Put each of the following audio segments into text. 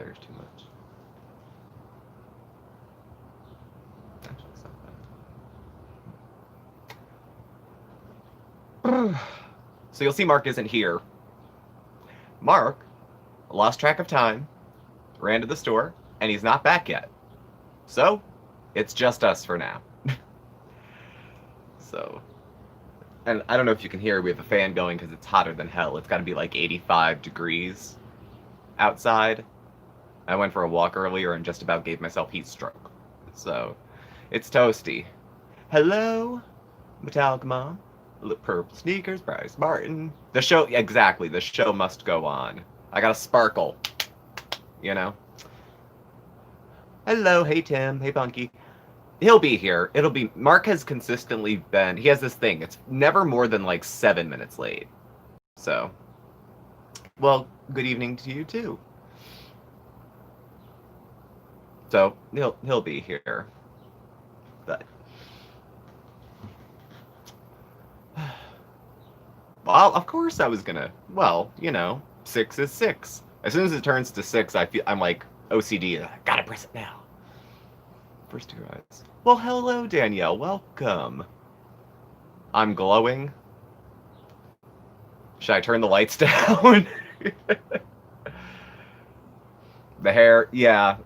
wires too much. Actually, it's not bad. So you'll see Mark isn't here. Mark lost track of time, ran to the store, and he's not back yet. So, it's just us for now. So, and I don't know if you can hear, we have a fan going because it's hotter than hell. It's got to be like 85 degrees outside. I went for a walk earlier and just about gave myself heat stroke. So, it's toasty. Hello, Metallic Mom. Purple sneakers, Bryce Martin. The show, exactly, the show must go on. I gotta sparkle, you know? Hello, hey Tim, hey Bunky. He'll be here. It'll be, Mark has consistently been, he has this thing, it's never more than like 7 minutes late. So, well, good evening to you too. So, he'll be here. But, well, of course I was gonna, well, you know, 6 is 6. As soon as it turns to 6, I'm like, OCD, I gotta press it now. First 2 eyes. Well, hello, Danielle. Welcome. I'm glowing. Should I turn the lights down? The hair, yeah.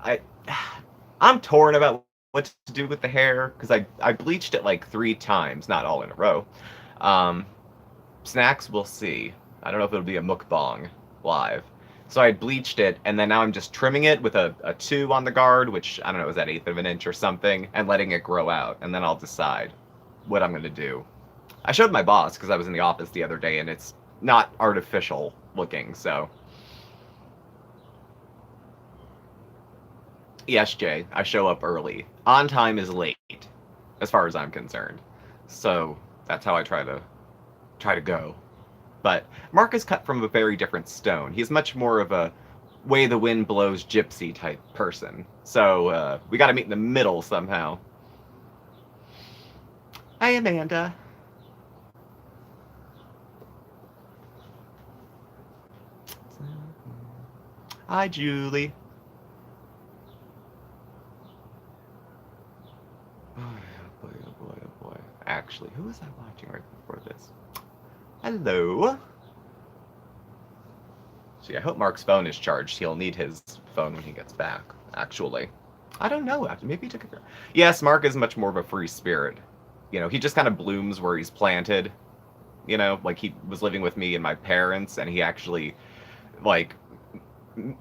I'm torn about what to do with the hair because I bleached it like 3 times, not all in a row. Snacks, we'll see. I don't know if it'll be a mukbang live. So I bleached it, and then now I'm just trimming it with a 2 on the guard, which, I don't know, is that 1/8 of an inch or something, and letting it grow out, and then I'll decide what I'm going to do. I showed my boss, because I was in the office the other day, and it's not artificial looking, so. Yes, Jay, I show up early. On time is late, as far as I'm concerned. So, that's how I try to go. But Mark is cut from a very different stone. He's much more of a way the wind blows gypsy type person. So we got to meet in the middle somehow. Hi, Amanda. Hi, Julie. Oh boy, oh boy, oh boy. Actually, who was I watching right before this? Hello. See, I hope Mark's phone is charged. He'll need his phone when he gets back, actually. I don't know. Maybe he took it. Yes, Mark is much more of a free spirit. You know, he just kind of blooms where he's planted. You know, like he was living with me and my parents, and he actually, like,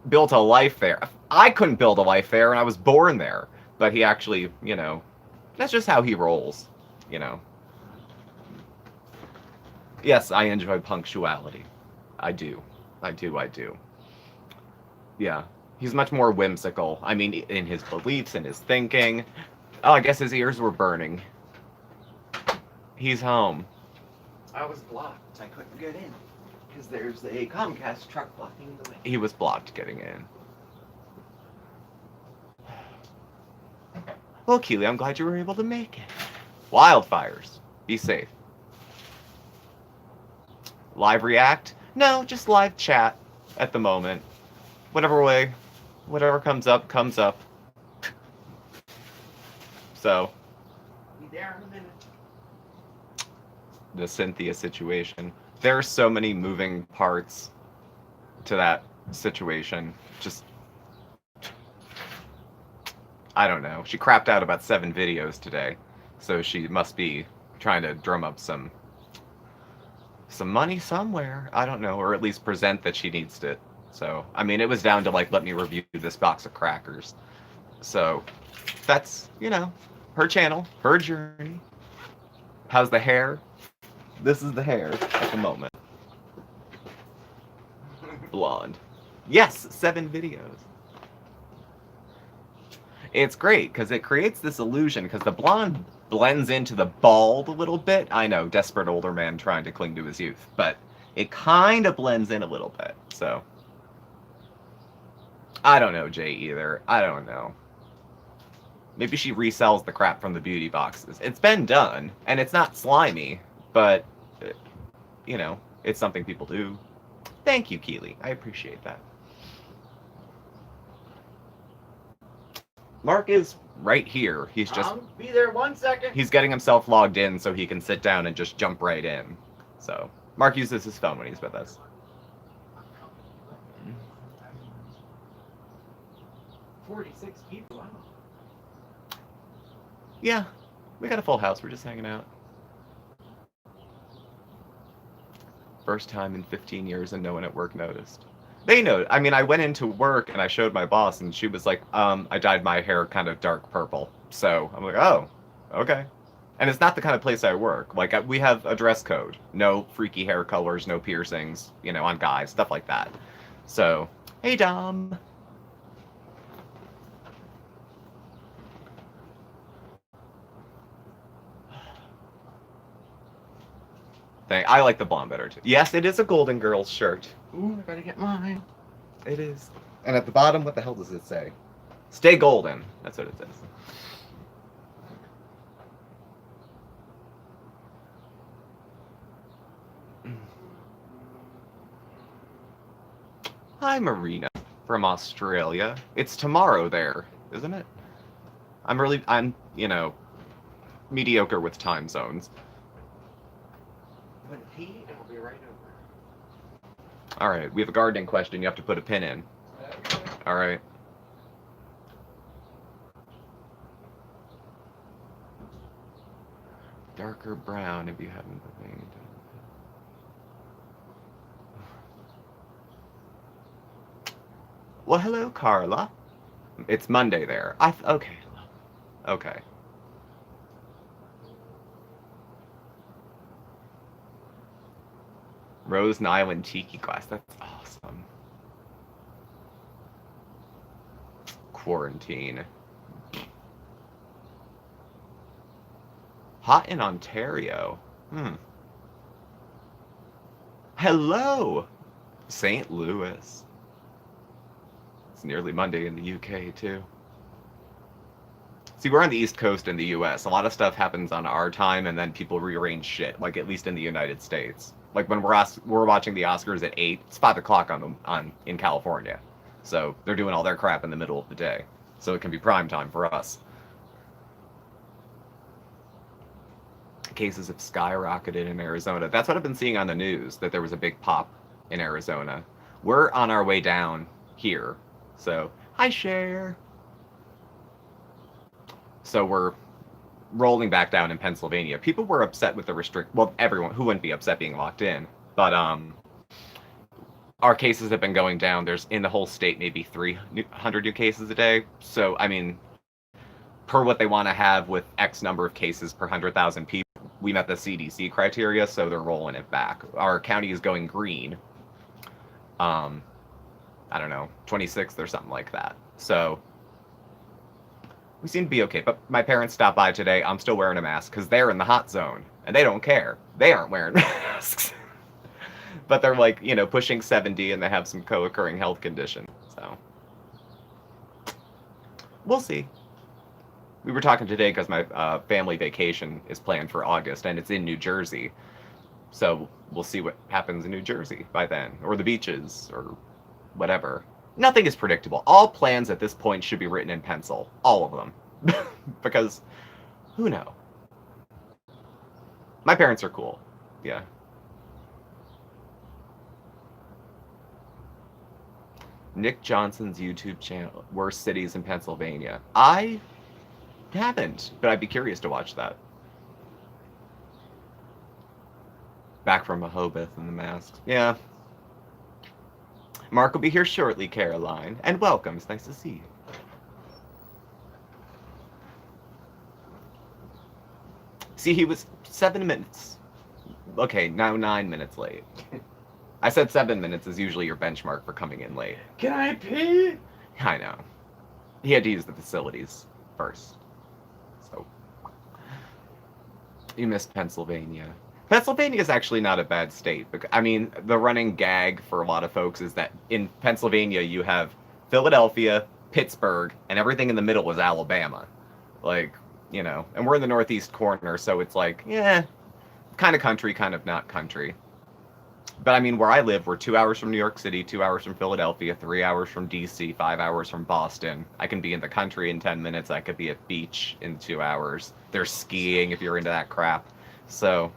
built a life there. I couldn't build a life there, and I was born there. But he actually, you know, that's just how he rolls, you know. Yes, I enjoy punctuality. I do. I do. Yeah. He's much more whimsical. I mean, in his beliefs and his thinking. Oh, I guess his ears were burning. He's home. I was blocked. I couldn't get in. Because there's a Comcast truck blocking the way. He was blocked getting in. Well, Keely, I'm glad you were able to make it. Wildfires. Be safe. Live react? No, just live chat at the moment. Whatever way, whatever comes up, comes up. So. Be there in a minute. The Cynthia situation. There are so many moving parts to that situation. Just, I don't know. She crapped out about 7 videos today. So she must be trying to drum up some money somewhere. I don't know, or at least present that she needs it. So, I mean, it was down to like, let me review this box of crackers. So, that's, you know, her channel, her journey. How's the hair? This is the hair at the moment. Blonde. Yes, 7 videos. It's great because it creates this illusion because the blonde blends into the bald a little bit. I know, desperate older man trying to cling to his youth, but it kind of blends in a little bit. So I don't know, Jay, either. I don't know. Maybe she resells the crap from the beauty boxes. It's been done, and it's not slimy, but you know, it's something people do. Thank you, Keely. I appreciate that. Mark is right here. He's just... I'll be there 1 second. He's getting himself logged in so he can sit down and just jump right in. So, Mark uses his phone when he's with us. 46 people, wow. Yeah, we got a full house. We're just hanging out. First time in 15 years and no one at work noticed. They know. I mean, I went into work and I showed my boss and she was like, I dyed my hair kind of dark purple. So I'm like, oh, okay. And it's not the kind of place I work. Like, we have a dress code. No freaky hair colors, no piercings, you know, on guys, stuff like that. So, hey, Dom. I like the blonde better, too. Yes, it is a Golden Girls shirt. Ooh, I gotta get mine. It is. And at the bottom, what the hell does it say? Stay golden. That's what it says. Hi, Marina from Australia. It's tomorrow there, isn't it? I'm, you know, mediocre with time zones. I'm gonna pee and we'll be right over. All right, we have a gardening question. You have to put a pin in. All right. Darker brown if you haven't been. Well, hello, Carla. It's Monday there. Okay. Okay. Rose and Island Tiki glass. That's awesome. Quarantine. Hot in Ontario. Hello, St. Louis. It's nearly Monday in the UK, too. See, we're on the East Coast in the US. A lot of stuff happens on our time, and then people rearrange shit, like at least in the United States. Like when we're watching the Oscars at 8, it's 5 o'clock in California. So they're doing all their crap in the middle of the day. So it can be prime time for us. Cases have skyrocketed in Arizona. That's what I've been seeing on the news, that there was a big pop in Arizona. We're on our way down here. So, hi, Cher. So we're rolling back down in Pennsylvania. People were upset with the well, everyone who wouldn't be upset being locked in, but our cases have been going down. There's in the whole state maybe 300 new cases a day. So I mean, per what they want to have with X number of cases per 100,000 people, we met the CDC criteria, so they're rolling it back. Our county is going green. I don't know, 26th or something like that. So we seem to be okay. But my parents stopped by today. I'm still wearing a mask because they're in the hot zone and they don't care. They aren't wearing masks. But they're like, you know, pushing 70 and they have some co-occurring health condition. So we'll see. We were talking today because my family vacation is planned for August and it's in New Jersey. So we'll see what happens in New Jersey by then, or the beaches, or whatever. Nothing is predictable. All plans at this point should be written in pencil. All of them. Because, who knows? My parents are cool. Yeah. Nick Johnson's YouTube channel, Worst Cities in Pennsylvania. I haven't, but I'd be curious to watch that. Back from Rehoboth and the masks. Yeah. Mark will be here shortly, Caroline. And welcome. It's nice to see you. See, he was 7 minutes. Okay, now 9 minutes late. I said 7 minutes is usually your benchmark for coming in late. Can I pee? I know. He had to use the facilities first. So. You missed Pennsylvania. Pennsylvania is actually not a bad state. I mean, the running gag for a lot of folks is that in Pennsylvania you have Philadelphia, Pittsburgh, and everything in the middle is Alabama. Like, you know, and we're in the northeast corner, so it's like, yeah, kind of country, kind of not country. But I mean, where I live, we're 2 hours from New York City, 2 hours from Philadelphia, 3 hours from DC, 5 hours from Boston. I can be in the country in 10 minutes. I could be at beach in 2 hours. There's skiing if you're into that crap. So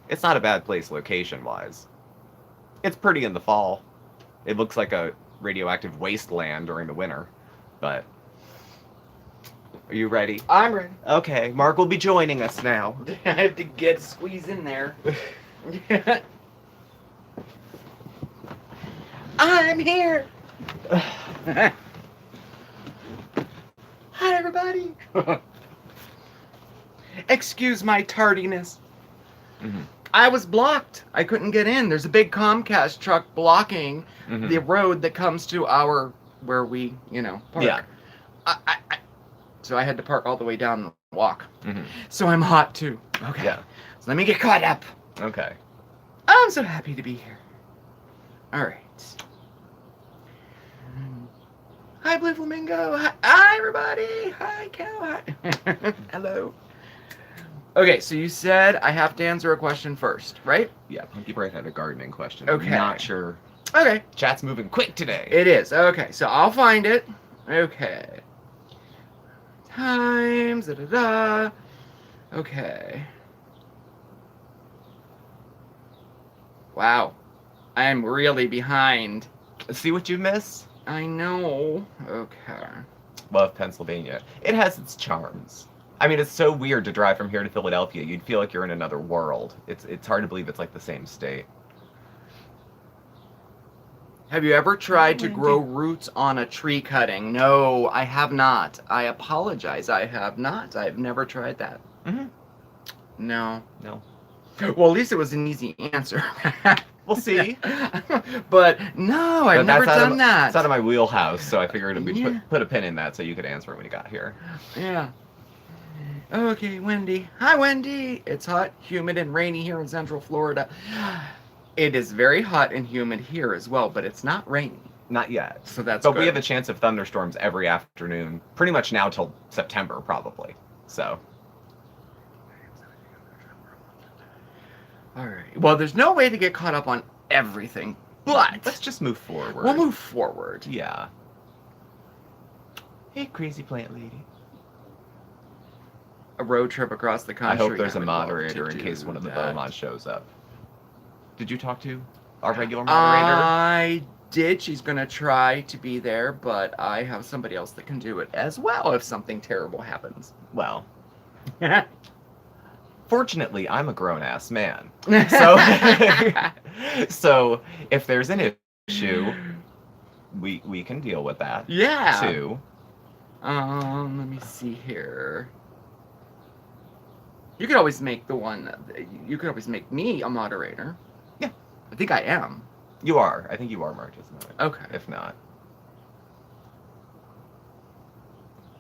it's not a bad place location-wise. It's pretty in the fall. It looks like a radioactive wasteland during the winter. But are you ready? I'm ready. Okay, Mark will be joining us now. I have to squeeze in there. I'm here. Hi, everybody. Excuse my tardiness. Mm-hmm. I was blocked. I couldn't get in. There's a big Comcast truck blocking the road that comes to where we, park. Yeah. So I had to park all the way down and walk. Mm-hmm. So I'm hot too. Okay. Yeah. So let me get caught up. Okay. I'm so happy to be here. All right. Hi, Blue Flamingo. Hi, everybody. Hi, Cow. Hi. Hello. Okay, so you said I have to answer a question first, right? Yeah, Punky Bright had a gardening question. Okay. I'm not sure. Okay. Chat's moving quick today. It is. Okay, so I'll find it. Okay. Times. Da-da-da. Okay. Wow. I'm really behind. See what you miss? I know. Okay. Love Pennsylvania. It has its charms. I mean, it's so weird to drive from here to Philadelphia. You'd feel like you're in another world. It's hard to believe it's like the same state. Have you ever tried to grow roots on a tree cutting? No, I have not. I apologize. I have not. I've never tried that. Mm-hmm. No. No. Well, at least it was an easy answer. We'll see. But no, I've never done that. It's out of my wheelhouse, so I figured we'd Yeah. put a pin in that so you could answer it when you got here. Yeah. Okay, Wendy. Hi, Wendy. It's hot, humid, and rainy here in Central Florida. It is very hot and humid here as well, but it's not raining. Not yet. So that's But good. we have a chance of thunderstorms every afternoon, pretty much now till September, probably. So. All right. Well, there's no way to get caught up on everything, but Let's just move forward. we'll move forward. Yeah. Hey, crazy plant lady. A road trip across the country. I hope there's a would love moderator to in case do one of the that. Beaumonts shows up. Did you talk to our regular moderator? I did. She's going to try to be there, but I have somebody else that can do it as well if something terrible happens. Well, fortunately, I'm a grown-ass man. So, so if there's an issue, we can deal with that. Yeah. Too. Let me see here. You could always make you could always make me a moderator. Yeah. I think I am. You are. I think you are, Mark, isn't it? Okay. If not.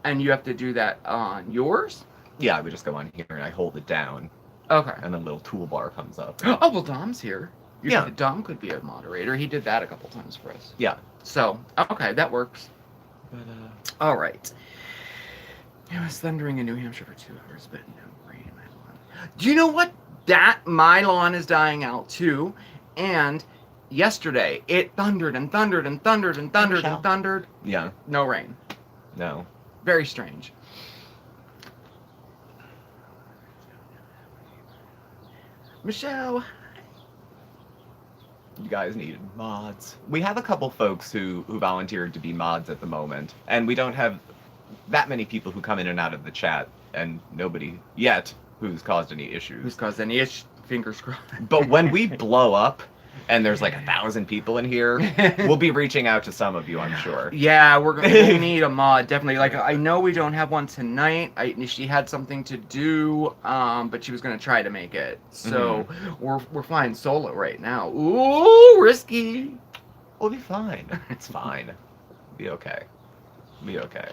And you have to do that on yours? Yeah, we just go on here and I hold it down, Okay. and then a little toolbar comes up. Oh, well, Dom's here. Yeah. Dom could be a moderator. He did that a couple times for us. Yeah. So, okay, that works. But, All right. It was thundering in New Hampshire for 2 hours, but no rain in my lawn. Do you know what? My lawn is dying out too. And yesterday, it thundered and thundered and thundered and thundered and thundered. yeah. No rain. No. Very strange. Michelle. You guys needed mods. We have a couple folks who volunteered to be mods at the moment, and we don't have that many people who come in and out of the chat, and nobody yet who's caused any issues. Who's caused any issue? Fingers crossed. But when we blow up, and there's like 1,000 people in here, we'll be reaching out to some of you, I'm sure. Yeah, we'll need a mod, definitely. Like, I know we don't have one tonight. She had something to do, but she was going to try to make it. So, we're flying solo right now. Ooh, risky. We'll be fine. It's fine. Be okay. Be okay.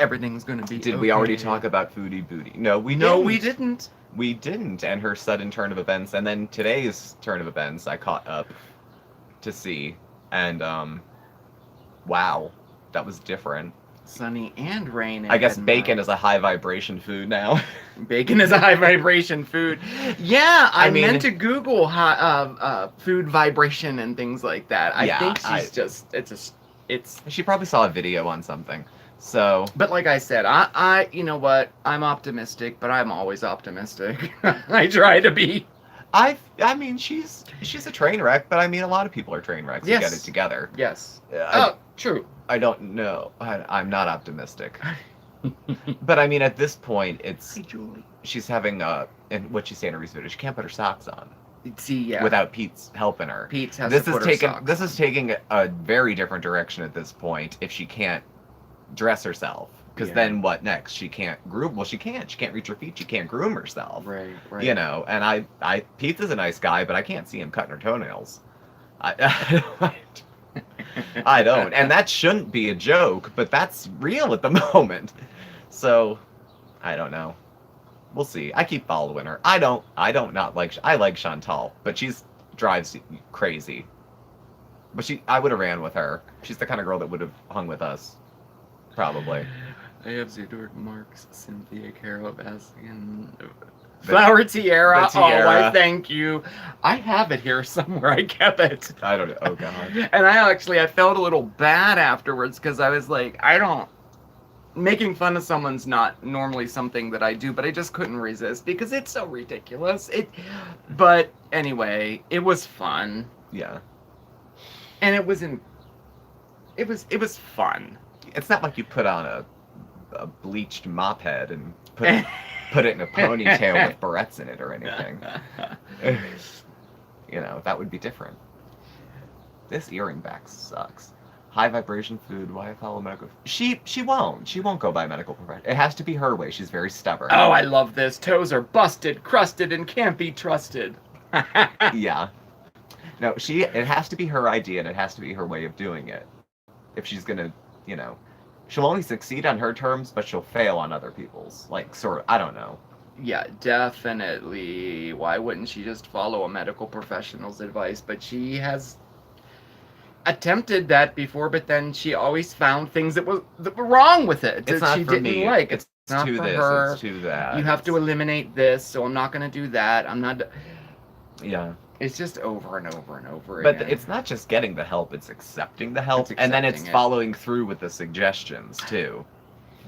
Everything's going to be Did okay. we already talk about Foodie Booty? No, we didn't. We didn't, and her sudden turn of events, and then today's turn of events, I caught up to see, and, wow, that was different. sunny and rain. I guess bacon is a high vibration food now. Bacon is a high vibration food. Yeah, I mean, meant to Google food vibration and things like that. I think she's it's. She probably saw a video on something. So. But like I said, I you know what? I'm optimistic, but I'm always optimistic. I try to be. I mean, she's a train wreck, but I mean, a lot of people are train wrecks who get it together. Yes. True. I don't know. I'm not optimistic. But I mean, at this point, she's having and what she say in her video, she can't put her socks on. See, yeah. Without Pete's helping her. Pete has to put her socks This on. is taking a very different direction at this point. If she can't dress herself, because then what next? She can't groom. Well, she can't. She can't reach her feet. She can't groom herself. Right. You know, and Pete is a nice guy, but I can't see him cutting her toenails. I don't, and that shouldn't be a joke, but that's real at the moment. So, I don't know. We'll see. I keep following her. I like Chantal, but she's drives crazy. But I would have ran with her. She's the kind of girl that would have hung with us, probably. I have Zedorg Marks, Cynthia Carol Baskin, Flower Tiara. The tiara. Oh, I thank you. I have it here somewhere. I kept it. I don't know. Oh god. And I felt a little bad afterwards because I was like, making fun of someone's not normally something that I do, but I just couldn't resist because it's so ridiculous. But anyway, it was fun. Yeah. And it was fun. It's not like you put on a bleached mop head and put it in a ponytail with barrettes in it or anything. You know, that would be different. This earring back sucks. High vibration food, why follow medical? She won't go by medical profession. It has to be her way. She's very stubborn. Oh, I love this. Toes are busted, crusted, and can't be trusted. Yeah. No, it has to be her idea and it has to be her way of doing it. If she's gonna, you know, she'll only succeed on her terms, but she'll fail on other people's. Like, sort of, I don't know. Yeah, definitely. Why wouldn't she just follow a medical professional's advice? But she has attempted that before, but then she always found things that were wrong with it. It's that not she for didn't me. like. It's not to for this. her. It's to that. You have to eliminate this, so I'm not going to do that. I'm not. Yeah. It's just over and over and over But again. it's not just getting the help, it's accepting the help. It's And then it's accepting it. following through with the suggestions, too.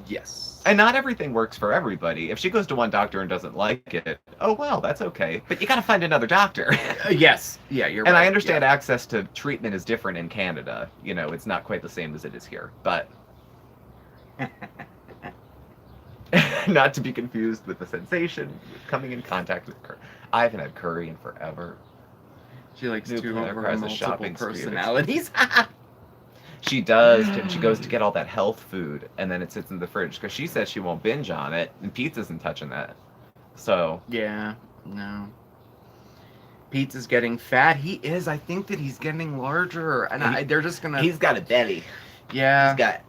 Yes. And not everything works for everybody. If she goes to one doctor and doesn't like it, oh well, that's okay. But you gotta find another doctor. Yes. Yeah, you're right. And I understand access to treatment is different in Canada. You know, it's not quite the same as it is here. But not to be confused with the sensation of coming in contact with curry. I haven't had curry in forever. She likes New to Planet over Prize, a multiple shopping spree of personalities. She does. She goes to get all that health food, and then it sits in the fridge because she says she won't binge on it, and Pete isn't touching that. So Yeah, no. Pete's is getting fat. He is. I think that he's getting larger, and they're just gonna. he's got a belly. Yeah.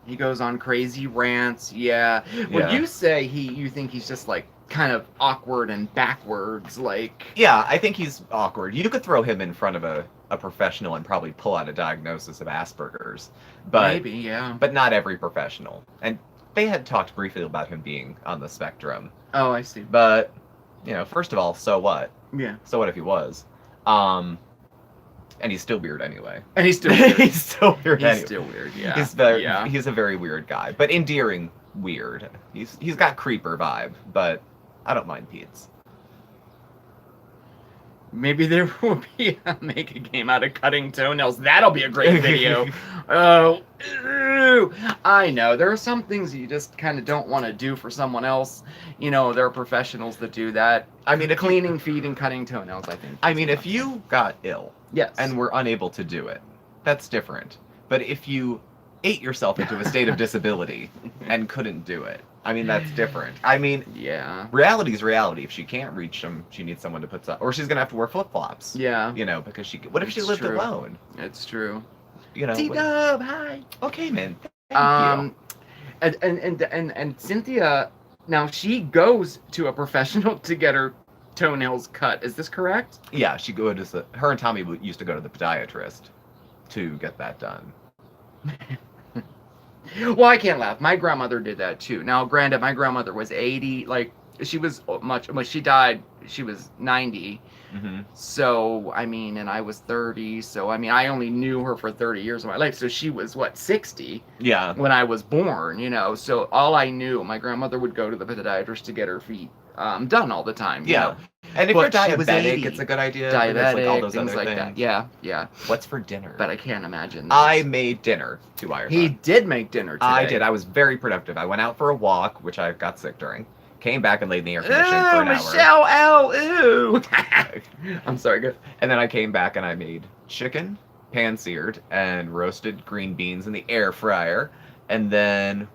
He goes on crazy rants. Yeah. Would you say you think he's just like kind of awkward and backwards, like? Yeah, I think he's awkward. You could throw him in front of a professional and probably pull out a diagnosis of Asperger's, but Maybe, yeah. But not every professional. And they had talked briefly about him being on the spectrum. Oh, I see. But you know, first of all, so what? Yeah. So what if he was? And he's still weird anyway. And he's still weird. He's still weird. He's anyway. still weird. Yeah. He's a very weird guy, but endearing weird. He's got creeper vibe, but I don't mind Pete's. Maybe there will be make a game out of cutting toenails. That'll be a great video. Oh, ew. I know. There are some things you just kind of don't want to do for someone else. You know, there are professionals that do that. I mean, Cleaning feet and cutting toenails, I think. I mean, if you got ill, yes, and were unable to do it, that's different. But if you ate yourself into a state of disability and couldn't do it, I mean, that's different. I mean, yeah, reality is reality. If she can't reach them, she needs someone to put some, or she's gonna have to wear flip-flops. yeah, You know, because what if she It's lived true. alone? it's true. You know. T-Dub, hi. Okay, man. Thank you. And Cynthia, now she goes to a professional to get her toenails cut. Is this correct? Yeah, her and Tommy used to go to the podiatrist to get that done. Well, I can't laugh. My grandmother did that too. Now, granted, my grandmother was 80. Like, she was much. When she died, she was 90. Mm-hmm. So, I mean, and I was 30. So, I mean, I only knew her for 30 years of my life. So she was, what, 60 Yeah. when I was born, you know? So all I knew, my grandmother would go to the podiatrist to get her feet done all the time, you Yeah. know? And if But you're she was diabetic, 80. it's a good idea. because, Diabetic, like all those things other like things. that. Yeah, yeah. What's for dinner? But I can't imagine this. I made dinner to Iron. He did make dinner today. I did. I was very productive. I went out for a walk, which I got sick during. Came back and laid in the air conditioning for an hour. Michelle L. Ooh. I'm sorry, good. And then I came back and I made chicken, pan-seared, and roasted green beans in the air fryer. And then,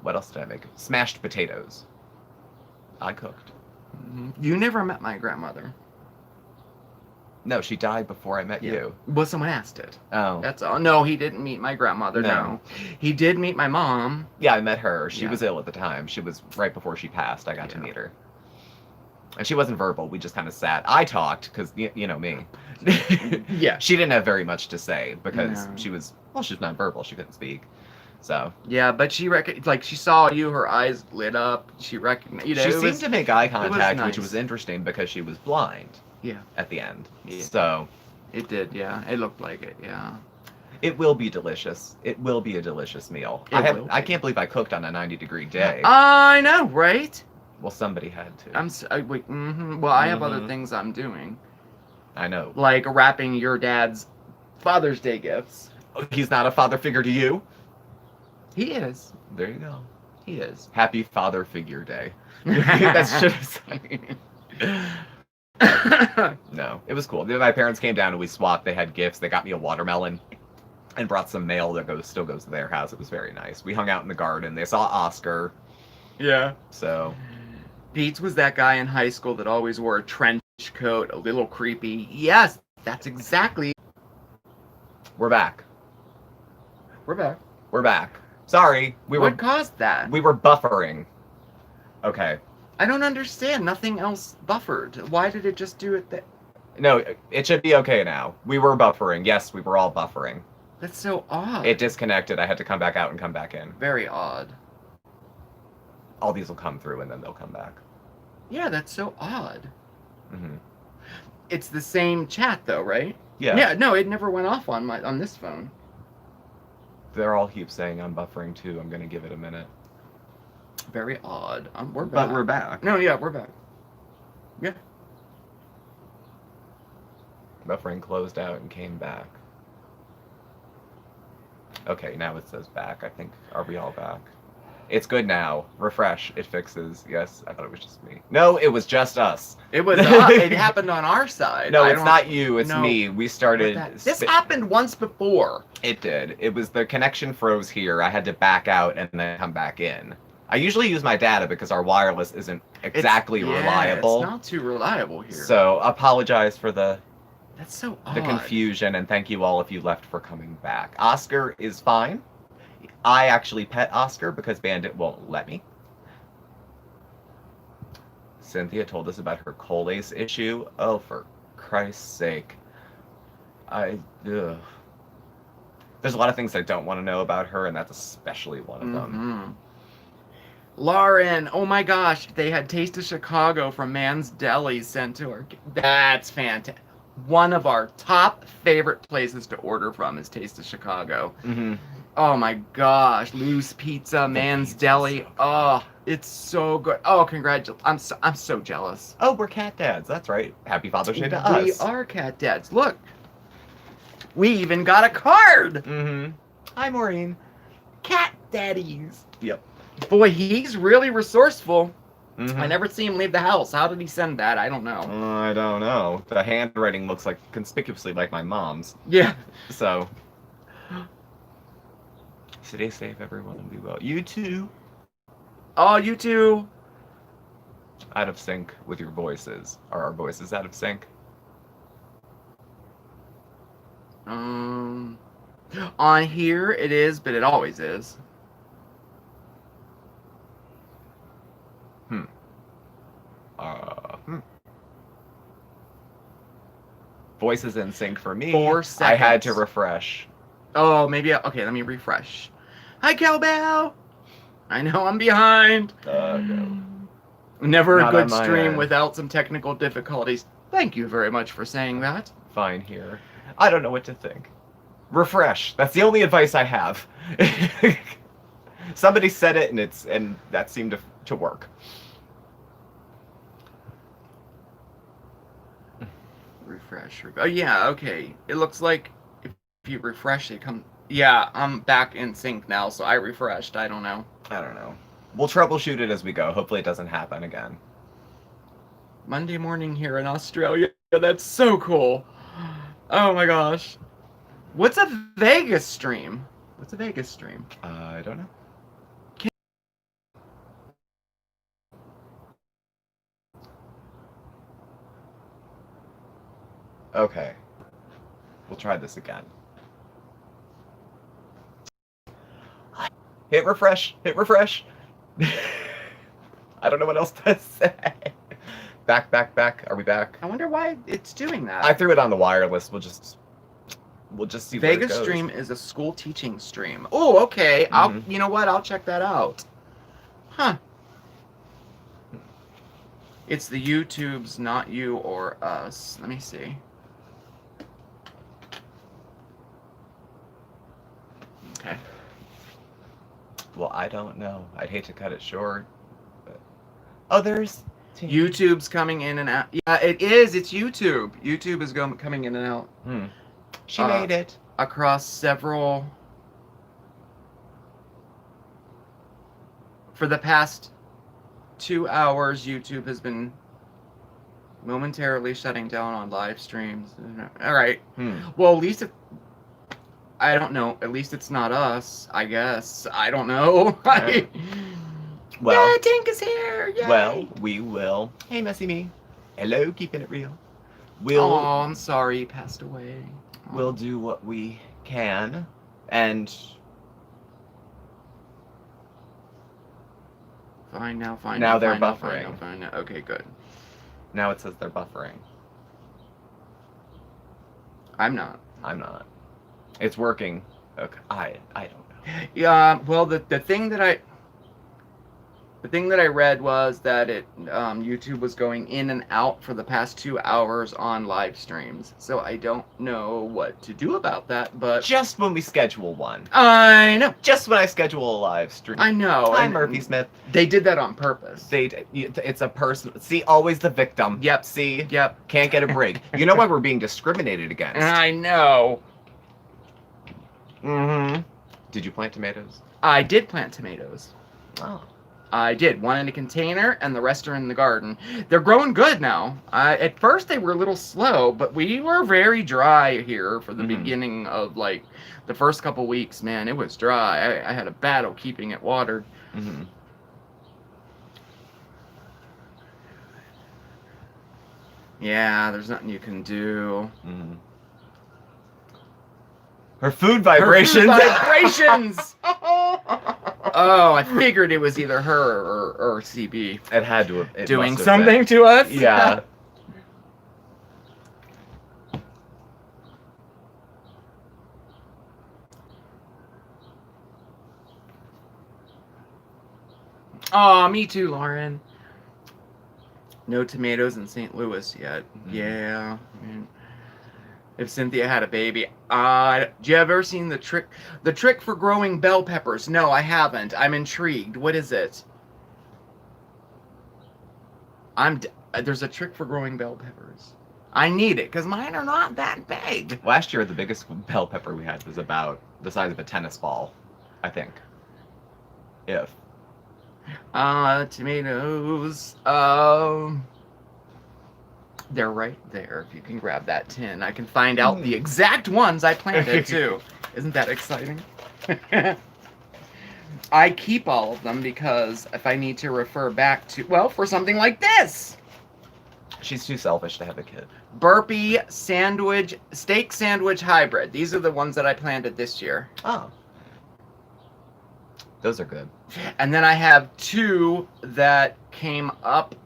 what else did I make? Smashed potatoes. I cooked. You never met my grandmother. No, she died before I met you. Well, someone asked it. Oh. That's all. No, he didn't meet my grandmother, no. He did meet my mom. Yeah, I met her. She Yeah. was ill at the time. She was right before she passed. I got to meet her. And she wasn't verbal. We just kind of sat. I talked because, you know me. Yeah. She didn't have very much to say because No. she was not verbal. She couldn't speak. So. Yeah, but she like she saw you, her eyes lit up. She recognized. You know, She seemed to make eye contact, nice. which was interesting because she was blind. Yeah. At the end. Yeah. So. It did, yeah. It looked like it, yeah. It will be delicious. It will be a delicious meal. I can't believe I cooked on a 90-degree day. I know, right? Well, somebody had to. Wait, Well, I have other things I'm doing. I know. Like wrapping your dad's Father's Day gifts. He's not a father figure to you? He is. There you go. He is. Happy Father Figure Day. That should have No, it was cool. My parents came down and we swapped. They had gifts. They got me a watermelon and brought some mail that still goes to their house. It was very nice. We hung out in the garden. They saw Oscar. Yeah. So. Pete's was that guy in high school that always wore a trench coat, a little creepy. Yes, that's exactly. We're back. We're back. We're back. Sorry. What caused that? We were buffering. Okay. I don't understand. Nothing else buffered. Why did it just do it that? No, it should be okay now. We were buffering. Yes, we were all buffering. That's so odd. It disconnected. I had to come back out and come back in. Very odd. All these will come through and then they'll come back. Yeah, that's so odd. Mm-hmm. It's the same chat though, right? Yeah. Yeah, no, it never went off on this phone. They're all keep saying I'm buffering too. I'm gonna give it a minute. Very odd. We're back. But we're back. No, yeah, we're back. Yeah. Buffering closed out and came back. Okay, now it says back. I think, are we all back? It's good now. Refresh. It fixes. Yes, I thought it was just me. No, it was just us. It was it happened on our side. No, it's not you. It's me. We started. This happened once before. It did. It was the connection froze here. I had to back out and then come back in. I usually use my data because our wireless isn't exactly reliable. It's not too reliable here. So apologize for the That's so odd. the confusion, and thank you all if you left for coming back. Oscar is fine. I actually pet Oscar because Bandit won't let me. Cynthia told us about her colace issue. Oh, for Christ's sake. There's a lot of things I don't want to know about her, and that's especially one of them. Lauren, oh my gosh, they had Taste of Chicago from Man's Deli sent to her. That's fantastic. One of our top favorite places to order from is Taste of Chicago. Oh my gosh, Lou's Pizza, Man's Deli. Oh, it's so good. Oh, congratulations. I'm so jealous. Oh, we're cat dads. That's right. Happy Father's Day to us. We are cat dads. Look. We even got a card. Hi, Maureen. Cat daddies. Yep. Boy, he's really resourceful. I never see him leave the house. How did he send that? I don't know. I don't know. The handwriting looks like conspicuously like my mom's. Yeah. So. Stay safe, everyone, and be well. You too. Oh, you too. Out of sync with your voices. Are our voices out of sync? On here it is, but it always is. Voices in sync for me. 4 seconds. I had to refresh. Oh, maybe. Okay, let me refresh. Hi, Cowbell. I know I'm behind. No. Never a Not good on my stream end. without some technical difficulties. Thank you very much for saying that. Fine here. I don't know what to think. Refresh. That's the only advice I have. Somebody said it, and that seemed to work. Refresh. Oh yeah, okay. It looks like if you refresh, it comes. Yeah, I'm back in sync now, so I refreshed. I don't know. I don't know. We'll troubleshoot it as we go. Hopefully it doesn't happen again. Monday morning here in Australia. That's so cool. Oh my gosh. What's a Vegas stream? What's a Vegas stream? I don't know. Okay. We'll try this again. Hit refresh. Hit refresh. I don't know what else to say. Back, back, back. Are we back? I wonder why it's doing that. I threw it on the wireless. We'll just see where it Vegas goes. stream is a school teaching stream. Oh, okay. You know what? I'll check that out. Huh. It's the YouTubes, not you or us. Let me see. Okay. Well, I don't know. I'd hate to cut it short. But... Oh, there's... YouTube's coming in and out. Yeah, it is. It's YouTube. YouTube is coming in and out. She made it. Across several... For the past 2 hours, YouTube has been momentarily shutting down on live streams. All right. Well, at least I don't know. At least it's not us, I guess. I don't know. Well, yeah, Tink is here. Yay. Well, we will. Hey, Messy Me. Hello, keeping it real. Oh, I'm sorry, he passed away. We'll do what we can, and fine now. Fine now. Now They're fine now, buffering. Fine now, fine now. Okay, good. Now it says they're buffering. I'm not. I'm not. It's working. Okay. I don't know. Yeah. Well, the thing that I read was that YouTube was going in and out for the past 2 hours on live streams. So I don't know what to do about that, but Just when we schedule one. I know. Just when I schedule a live stream. I know. Hi, and Murphy Smith. They did that on purpose. It's a person. See, always the victim. Yep. See? Yep. Can't get a break. You know why we're being discriminated against? I know. Mm-hmm. Did you plant tomatoes? I did plant tomatoes. Oh. I did. One in a container, and the rest are in the garden. They're growing good now. At first, they were a little slow, but we were very dry here for the beginning of, like, the first couple weeks. Man, it was dry. I had a battle keeping it watered. Mm-hmm. Yeah, there's nothing you can do. Mm-hmm. Her food vibrations. Her food vibrations! Oh, I figured it was either her or CB. It had to have. Doing must have something been. to us? Yeah. Aw, me too, Lauren. No tomatoes in St. Louis yet. Yeah. I mean, if Cynthia had a baby. Do you ever seen the trick for growing bell peppers? No, I haven't. I'm intrigued. What is it? There's a trick for growing bell peppers. I need it because mine are not that big. Last year, the biggest bell pepper we had was about the size of a tennis ball, I think. If. Tomatoes. They're right there. If you can grab that tin, I can find out the exact ones I planted too. Isn't that exciting? I keep all of them because if I need to refer back to, well, for something like this. She's too selfish to have a kid. Burpee sandwich, steak sandwich hybrid. These are the ones that I planted this year. Oh. Those are good. And then I have 2 that came up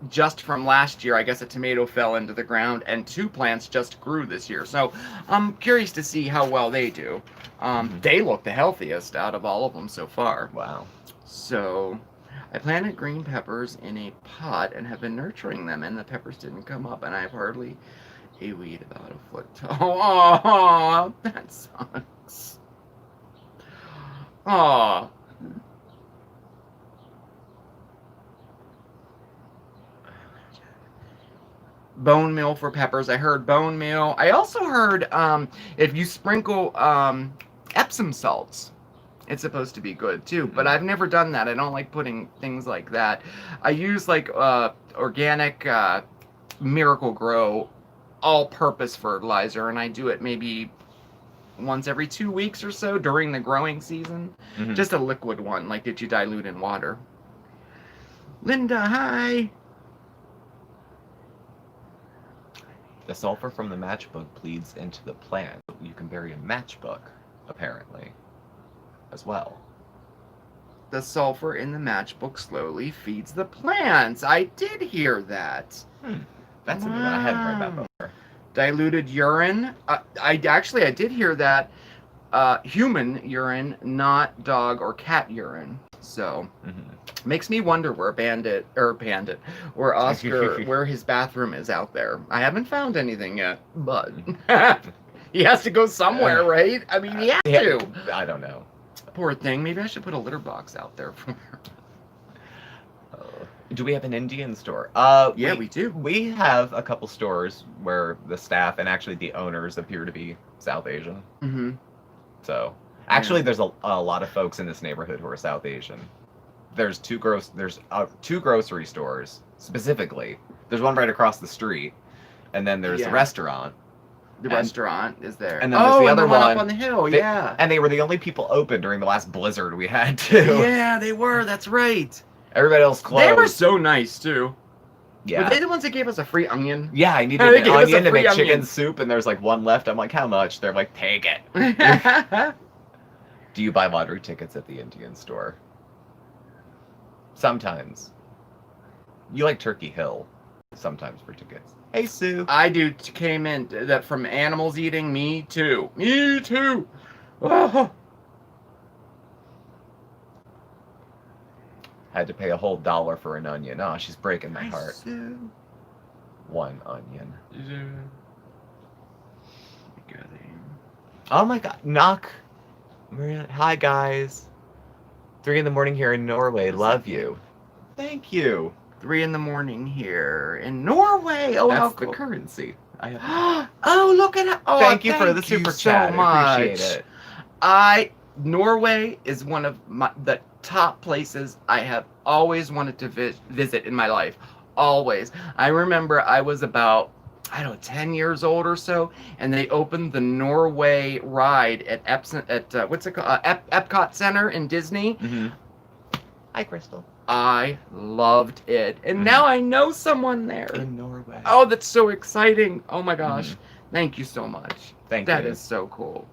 just from last year, I guess a tomato fell into the ground and 2 plants just grew this year. So I'm curious to see how well they do. They look the healthiest out of all of them so far. Wow. So I planted green peppers in a pot and have been nurturing them, and the peppers didn't come up, and I have hardly a weed about a foot tall. Oh, that sucks. Oh. Bone meal for peppers. I heard bone meal. I also heard if you sprinkle Epsom salts, it's supposed to be good too. But I've never done that. I don't like putting things like that. I use like organic Miracle Grow all-purpose fertilizer, and I do it maybe once every 2 weeks or so during the growing season. Just a liquid one, like that you dilute in water. Linda, hi. The sulfur from the matchbook bleeds into the plant. You can bury a matchbook, apparently, as well. The sulfur in the matchbook slowly feeds the plants. I did hear that. That's something that I hadn't heard that before. Diluted urine. I did hear that. Human urine, not dog or cat urine. So makes me wonder where where Oscar, where his bathroom is out there. I haven't found anything yet, but he has to go somewhere, right? I mean, he has to. I don't know. Poor thing. Maybe I should put a litter box out there for her. Do we have an Indian store? Yeah, we do. We have a couple stores where the staff and actually the owners appear to be South Asian. So, actually, there's a lot of folks in this neighborhood who are South Asian. There's two grocery stores specifically. There's one right across the street, and then there's the restaurant. The restaurant is there. And then there's the other one up on the hill. And they were the only people open during the last blizzard we had too. Yeah, they were. That's right. Everybody else closed. They were so nice too. Yeah. Were they the ones that gave us a free onion? Yeah, I needed an onion to make chicken soup, and there's like one left. I'm like, how much? They're like, take it. Do you buy lottery tickets at the Indian store? Sometimes. You like Turkey Hill sometimes for tickets. Hey, Sue. I do. Came in that from animals eating. Me too. Me too. Oh. Had to pay a whole $1 for an onion. Oh, she's breaking my heart. Sue. One onion. Oh my god. Knock. Hi, guys. 3 in the morning here in Norway. Love you. Thank you. 3 in the morning here in Norway. Oh, that's how the cool. currency. I have. Oh, look at it. Oh, thank you for the super chat. So much. I appreciate it. Norway is one of the top places I have always wanted to visit in my life. Always. I remember I was about, 10 years old or so, and they opened the Norway ride at Epcot Center in Disney. Hi, Crystal. I loved it. And now I know someone there. In Norway. Oh, that's so exciting. Oh my gosh. Thank you so much. Thank you. That is so cool.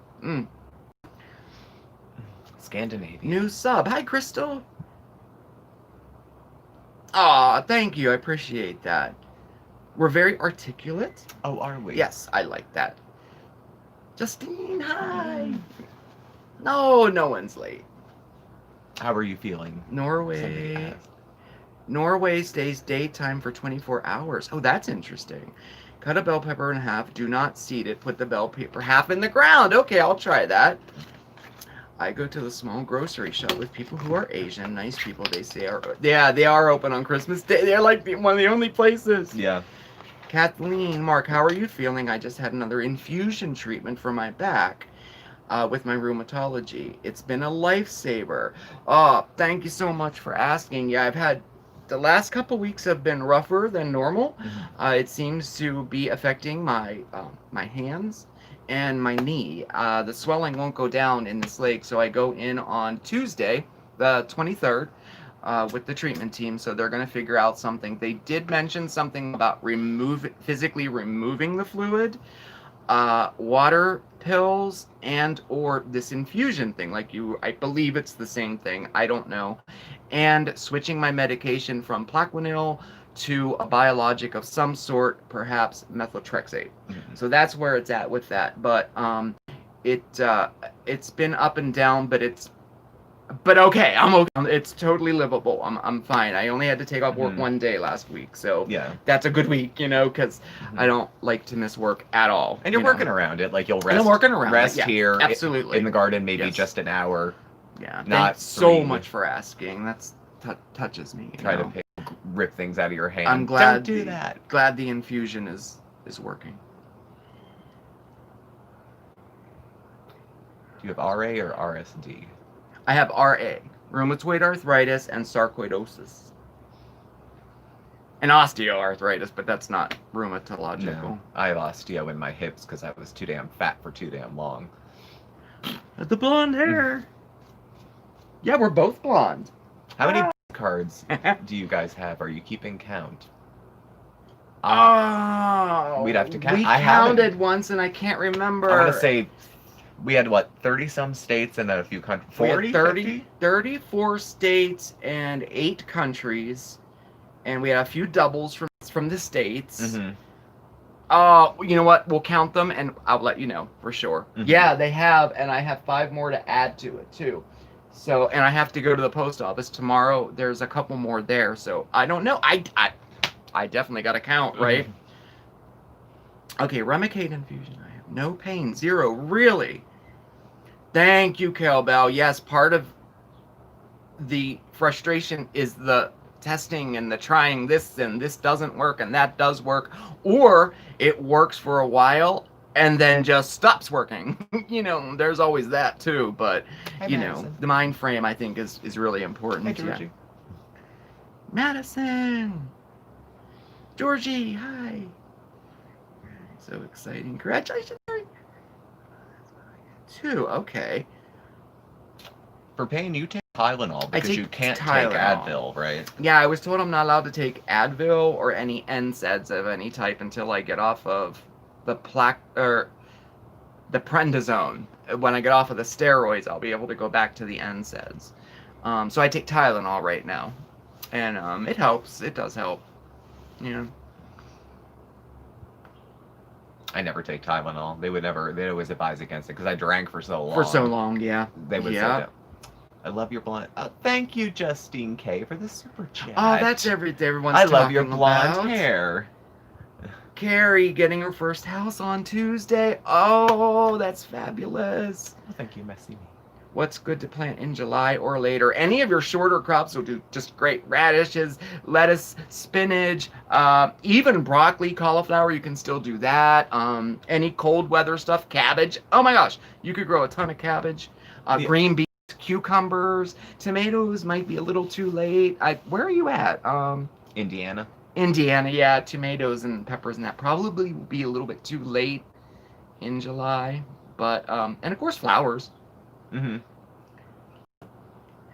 Scandinavia. New sub. Hi, Crystal. Aw, thank you. I appreciate that. We're very articulate. Oh, are we? Yes, I like that. Justine, hi. No one's late. How are you feeling? Norway stays daytime for 24 hours. Oh, that's interesting. Cut a bell pepper in half. Do not seed it. Put the bell pepper half in the ground. Okay, I'll try that. I go to the small grocery shop with people who are Asian. Nice people, they say. They are open on Christmas Day. They're like one of the only places. Yeah. Kathleen, Mark, how are you feeling? I just had another infusion treatment for my back with my rheumatology. It's been a lifesaver. Oh, thank you so much for asking. Yeah, I've had the last couple weeks have been rougher than normal. It seems to be affecting my my hands and my knee. The swelling won't go down in this leg, so I go in on Tuesday, the 23rd, with the treatment team, so they're going to figure out something. They did mention something about physically removing the fluid, water pills, and or this infusion thing. I believe it's the same thing. I don't know. And switching my medication from Plaquenil to a biologic of some sort, perhaps methotrexate. Mm-hmm. So that's where it's at with that. But it's been up and down, but okay, I'm okay. It's totally livable. I'm fine. I only had to take off work Mhm. one day last week, so Yeah. that's a good week, because Mhm. I don't like to miss work at all. And you're working around it. Like you'll And rest. I'm working around it, Rest yeah, here absolutely. in the garden, maybe Yes. just an hour. Yeah. Not Thanks so 3. much for asking. That's touches me. Try to rip things out of your hand. I'm glad. Don't do that. Glad the infusion is working. Do you have RA or RSD? I have RA, rheumatoid arthritis and sarcoidosis. And osteoarthritis, but that's not rheumatological. No, I have osteo in my hips because I was too damn fat for too damn long. The blonde hair. Yeah, we're both blonde. How many cards do you guys have? Are you keeping count? Oh, we'd have to count. We I counted haven't. once, and I can't remember. I want to say we had, 30-some states and a few countries? 40? 34 states and 8 countries. And we had a few doubles from the states. Mm-hmm. You know what? We'll count them, and I'll let you know for sure. Mm-hmm. Yeah, they have, and I have 5 more to add to it, too. So, and I have to go to the post office tomorrow. There's a couple more there, so I don't know. I definitely got to count, right? Mm-hmm. Okay, Remicade infusion. I have no pain, 0. Really? Thank you, Calbell. Yes, part of the frustration is the testing and the trying this and this doesn't work and that does work, or it works for a while and then just stops working. There's always that too, but the mind frame I think is really important. Hey, Georgie. Madison, Georgie, hi. So exciting. Congratulations. 2, okay. For pain, you take Tylenol because you can't take Tylenol. Advil, right? Yeah, I was told I'm not allowed to take Advil or any NSAIDs of any type until I get off of the prednisone. When I get off of the steroids, I'll be able to go back to the NSAIDs. So I take Tylenol right now, and it helps. It does help. Yeah. I never take Tylenol. They'd always advise against it because I drank for so long. For so long, yeah. They would Yeah. say that. I love your blonde. Thank you, Justine K, for the super chat. Oh, that's everyone's I love your talking blonde about. hair. Carrie getting her first house on Tuesday. Oh, that's fabulous. Well, thank you, Messy Me. What's good to plant in July or later? Any of your shorter crops will do just great. Radishes, lettuce, spinach, even broccoli, cauliflower, you can still do that. Any cold weather stuff, cabbage. Oh my gosh, you could grow a ton of cabbage. Yeah. Green beans, cucumbers, tomatoes might be a little too late. Where are you at? Indiana. Indiana, yeah. Tomatoes and peppers and that probably will be a little bit too late in July. But, and of course flowers. Mm-hmm.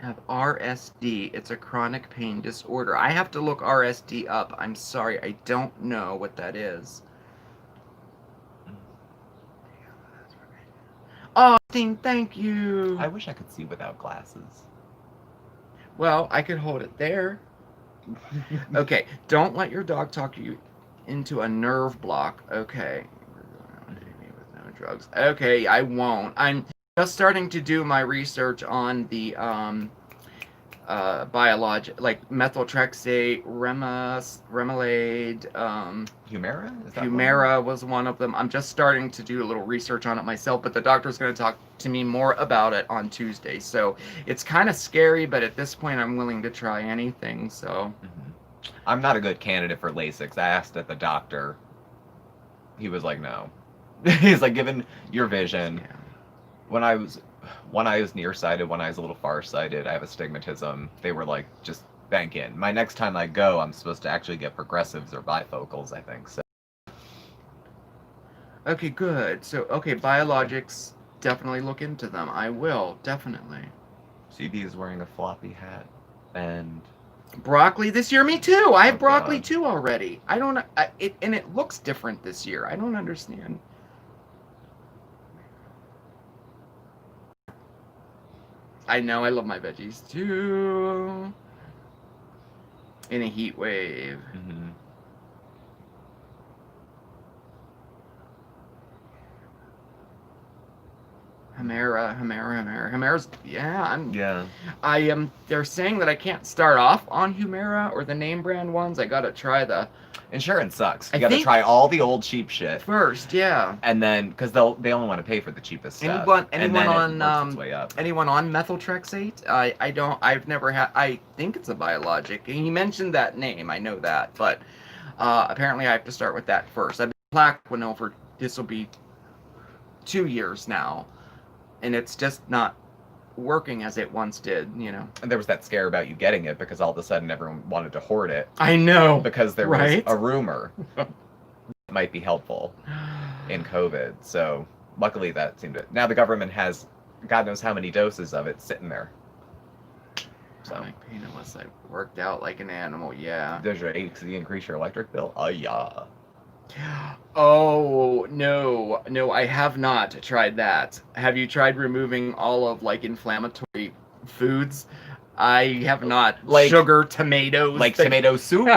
Have RSD. It's a chronic pain disorder. I have to look RSD up. I'm sorry, I don't know what that is. Austin, thank you. I wish I could see without glasses. Well, I could hold it there. Okay, don't let your dog talk you into a nerve block. Okay. With no drugs. Okay, I won't. I'm just starting to do my research on the biologic, like methotrexate, Remoulade, Humira? Is that Humira was one of them. I'm just starting to do a little research on it myself, but the doctor's going to talk to me more about it on Tuesday. So it's kind of scary, but at this point I'm willing to try anything. So I'm not a good candidate for LASIK. I asked at the doctor. He was like, no. He's like, given your vision, when I was nearsighted, when I was a little farsighted, I have astigmatism. They were like, just bank in. My next time I go, I'm supposed to actually get progressives or bifocals, I think. So. Okay, good. So, okay, biologics, definitely look into them. I will, definitely. CB is wearing a floppy hat. And broccoli this year? Me too. I have broccoli God. too already. I don't, and it looks different this year. I don't understand. I know, I love my veggies too. in a heat wave. Mm-hmm. Humera's, Yeah. I am, they're saying that I can't start off on Humera or the name brand ones. I gotta try the Insurance sucks. I You got to think- try all the old cheap shit, first, yeah. and then because they only want to pay for the cheapest stuff. Anyone and then on it works its way up. anyone on methotrexate? I've never had. I think it's a biologic. He mentioned that name. I know that, but apparently I have to start with that first. I've been Plaquenil for this will be 2 years now, and it's just not working as it once did. You know. And there was that scare about you getting it because all of a sudden everyone wanted to hoard it I know. because there Right? was a rumor it might be helpful in COVID. So luckily that seemed to. Now the government has God knows how many doses of it sitting there. So Chronic pain unless I worked out like an animal. Yeah. does your increase your electric bill? Oh yeah. Oh no, I have not tried that. Have you tried removing all of like inflammatory foods? I have not. Like sugar, tomatoes, like tomato soup.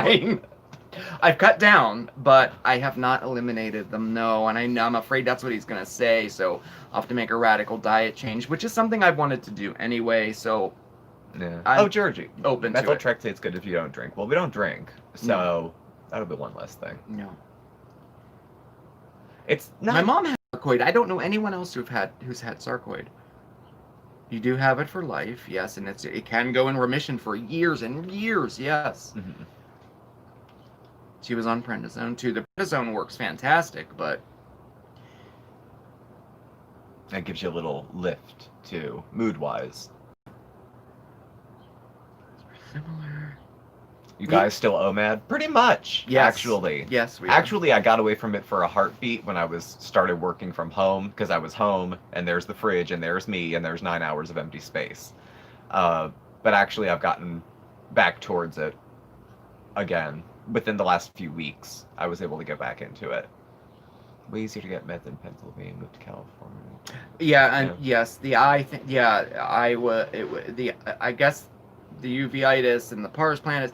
I've cut down, but I have not eliminated them. No, and I'm afraid that's what he's gonna say. So I'll have to make a radical diet change, which is something I've wanted to do anyway. So Yeah. I'm Georgie. open to it. Methotrexate's good if you don't drink. Well, we don't drink, so that'll be one less thing. No. It's not. My mom had sarcoid. I don't know anyone else who's had sarcoid. You do have it for life, yes, and it can go in remission for years and years, yes. Mm-hmm. She was on prednisone too. The prednisone works fantastic, but That gives you a little lift too, mood-wise. similar. You guys still OMAD? Pretty much, Yes. actually. Yes, we Actually, I got away from it for a heartbeat when I started working from home because I was home and there's the fridge and there's me and there's 9 hours of empty space. But actually, I've gotten back towards it again. Within the last few weeks, I was able to get back into it. Way easier to get meth in Pennsylvania, moved to California. Yeah, and Yeah. yes, the eye thing. Yeah, I guess the uveitis and the pars plana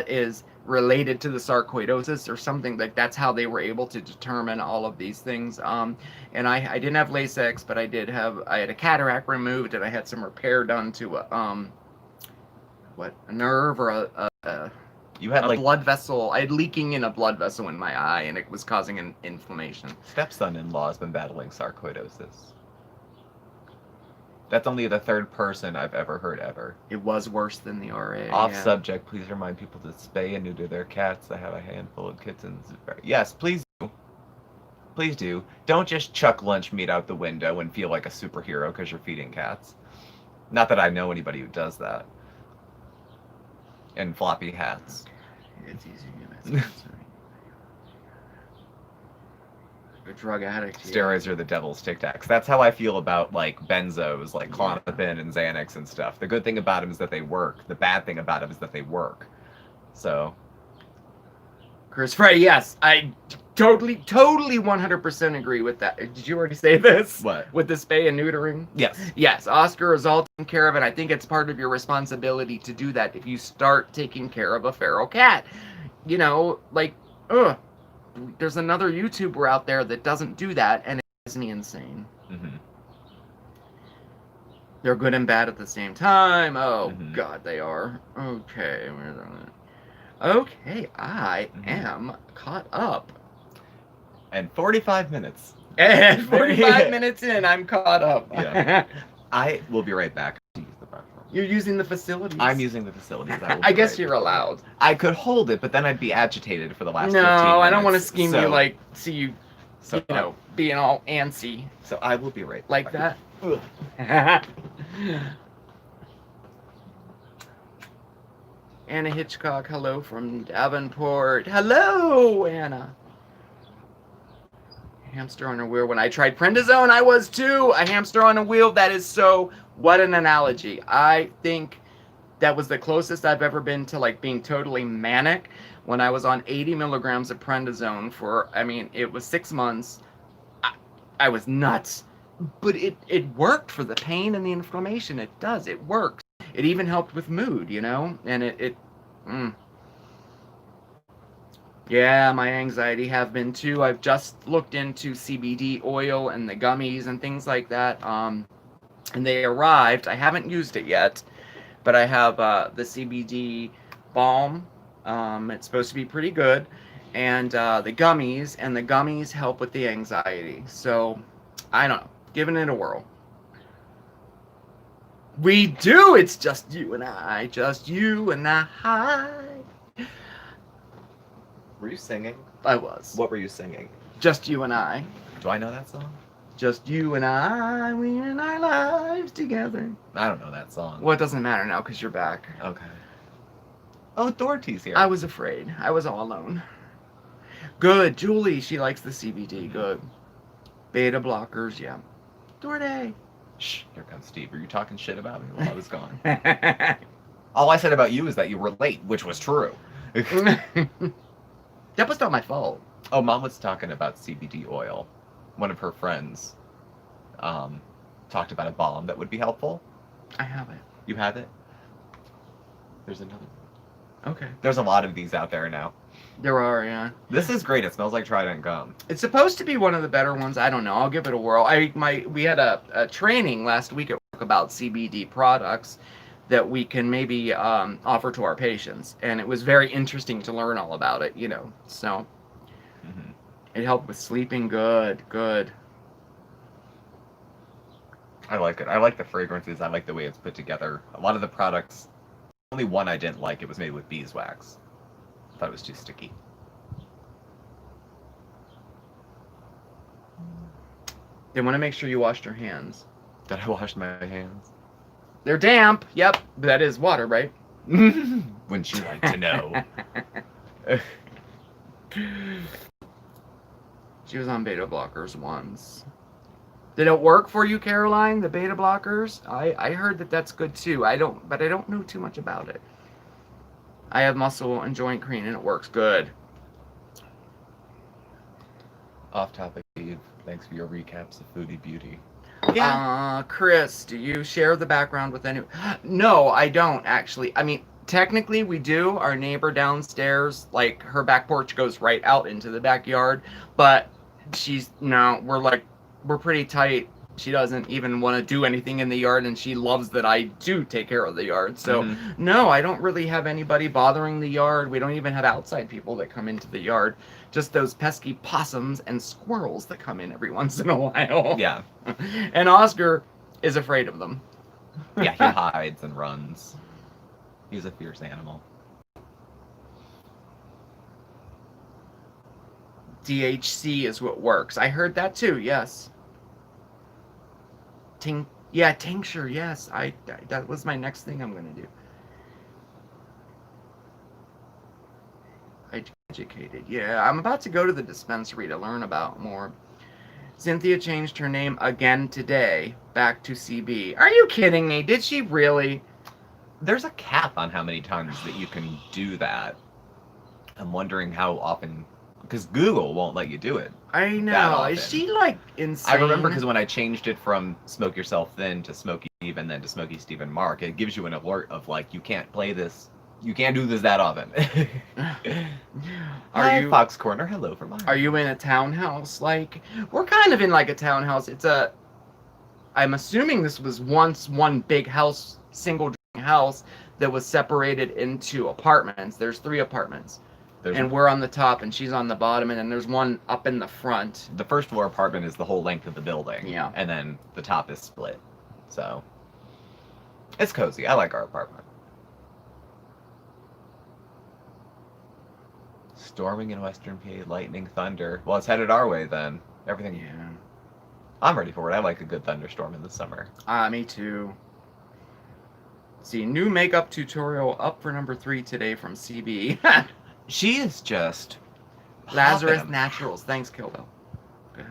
is related to the sarcoidosis or something. Like that's how they were able to determine all of these things. And I didn't have LASIX, but I had a cataract removed and I had some repair done to a nerve or a You had like blood vessel. I had leaking in a blood vessel in my eye, and it was causing an inflammation. stepson-in-law has been battling sarcoidosis. That's only the third person I've ever heard ever. It was worse than the RA. Off yeah. subject, please remind people to spay and neuter their cats. I have a handful of kittens. Yes, please do. Please do. Don't just chuck lunch meat out the window and feel like a superhero because you're feeding cats. Not that I know anybody who does that. And floppy hats. It's easy. A drug addict. Steroids are the devil's Tic Tacs. That's how I feel about like benzos, like Klonopin and Xanax and stuff. The good thing about them is that they work. The bad thing about them is that they work. So. Chris Frey, yes, I totally 100% agree with that. Did you already say this? What? With the spay and neutering? Yes. Yes, Oscar is all taken care of, and I think it's part of your responsibility to do that if you start taking care of a feral cat. You know, like, there's another YouTuber out there that doesn't do that, and it drives me insane. Mm-hmm. They're good and bad at the same time. Oh, Mhm. God, they are. Okay, where's that? Okay, I Mhm. am caught up. And 45 minutes. And 45 minutes in, I'm caught up. Yeah. I will be right back. You're using the facilities. I'm using the facilities. I guess you're allowed. I could hold it, but then I'd be agitated for the last 15 No, minutes. I don't want to scheme So- you like, see you, So, you know, being all antsy so I will be right like back. that. Anna Hitchcock, hello from Davenport. Hello, Anna. Hamster on a wheel. When I tried prednisone, I was too. A hamster on a wheel. That is so. What an analogy. I think that was the closest I've ever been to like being totally manic when I was on 80 milligrams of prednisone for, I mean, it was 6 months. I was nuts. But it worked for the pain and the inflammation. It does. It works. It even helped with mood, you know? And Yeah, my anxiety have been too. I've just looked into CBD oil and the gummies and things like that. And they arrived. I haven't used it yet, but I have the CBD balm. It's supposed to be pretty good, and the gummies. And the gummies help with the anxiety. So, I don't know. Giving it a whirl. We do. It's just you and I. Just you and I. Were you singing? I was. What were you singing? Just you and I. Do I know that song? Just you and I, we in our lives together. I don't know that song. Well, it doesn't matter now because you're back. Okay. Oh, Dorothy's here. I was afraid. I was all alone. Good. Julie, she likes the CBD. Good. Beta blockers, yeah. Dorothy. Shh, here comes Steve. Are you talking shit about me while I was gone? All I said about you is that you were late, which was true. That was not my fault. Oh, Mom was talking about CBD oil. One of her friends talked about a balm that would be helpful. I have it. You have it? There's another. Okay. There's a lot of these out there now. There are, yeah. This is great. It smells like Trident gum. It's supposed to be one of the better ones. I don't know. I'll give it a whirl. We had a training last week at work about CBD products that we can maybe offer to our patients, and it was very interesting to learn all about it. You know, so it helped with sleeping. Good. I like it. I like the fragrances. I like the way it's put together. A lot of the products. Only one I didn't like. It was made with beeswax. I thought it was too sticky. They want to make sure you washed your hands. Did I wash my hands? They're damp. Yep, but that is water, right? Wouldn't you like to know? She was on beta blockers once. Did it work for you, Caroline? The beta blockers? I heard that that's good too. I don't know too much about it. I have muscle and joint cream and it works good. Off topic, Eve. Thanks for your recaps of Foodie Beauty. Chris, do you share the background with anyone? No, I don't actually. I mean, technically we do. Our neighbor downstairs, like her back porch goes right out into the backyard, but we're pretty tight. She doesn't even want to do anything in the yard, and she loves that I do take care of the yard. So, no, I don't really have anybody bothering the yard. We don't even have outside people that come into the yard. Just those pesky possums and squirrels that come in every once in a while. Yeah. And Oscar is afraid of them. Yeah, he hides and runs. He's a fierce animal. DHC is what works. I heard that too, yes. Tincture, yes. That was my next thing I'm going to do. Educated. Yeah, I'm about to go to the dispensary to learn about more. Cynthia changed her name again today, back to CB. Are you kidding me? Did she really? There's a cap on how many times that you can do that. I'm wondering how often, because Google won't let you do it. I know. Is she like insane? I remember because when I changed it from Smoke Yourself Thin to Smokey Steve and then to SmokeySteveAndMarc, it gives you an alert of like, you can't play this. You can't do this that often. Hi, Fox Corner. Hello from mine. Are you in a townhouse? Like, we're kind of in like a townhouse. I'm assuming this was once one big house, single house that was separated into apartments. There's 3 apartments. And we're on the top and she's on the bottom, and then there's one up in the front. The first floor apartment is the whole length of the building. Yeah. And then the top is split. So it's cozy. I like our apartment. Storming in Western PA, lightning, thunder. Well, it's headed our way then. Everything. Yeah. I'm ready for it. I like a good thunderstorm in the summer. Me too. See, new makeup tutorial up for number 3 today from CB. She is just Lazarus popping. Naturals. Thanks, Kilbell. The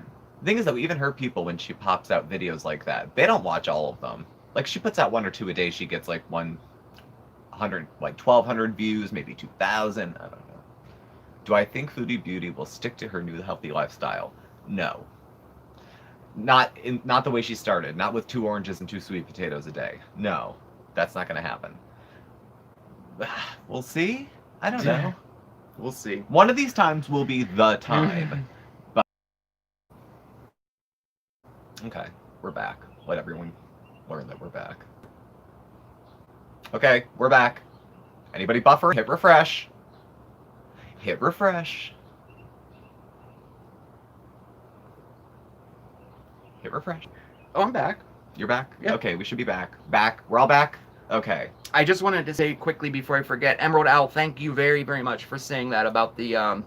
thing is that even her people, when she pops out videos like that, they don't watch all of them. Like, she puts out 1 or 2 a day. She gets like 1,200 views, maybe 2,000. I don't know. Do I think Foodie Beauty will stick to her new healthy lifestyle? No. Not the way she started. Not with 2 oranges and 2 sweet potatoes a day. No, that's not going to happen. We'll see. I don't know. We'll see. One of these times will be the time. But okay, we're back. Let everyone learn that we're back. Okay, we're back. Anybody buffer? Hit refresh. Hit refresh. Hit refresh. Oh, I'm back. You're back? Yeah. Okay, we should be back. Back. We're all back? Okay. I just wanted to say quickly before I forget, Emerald Owl, thank you very, very much for saying that about the,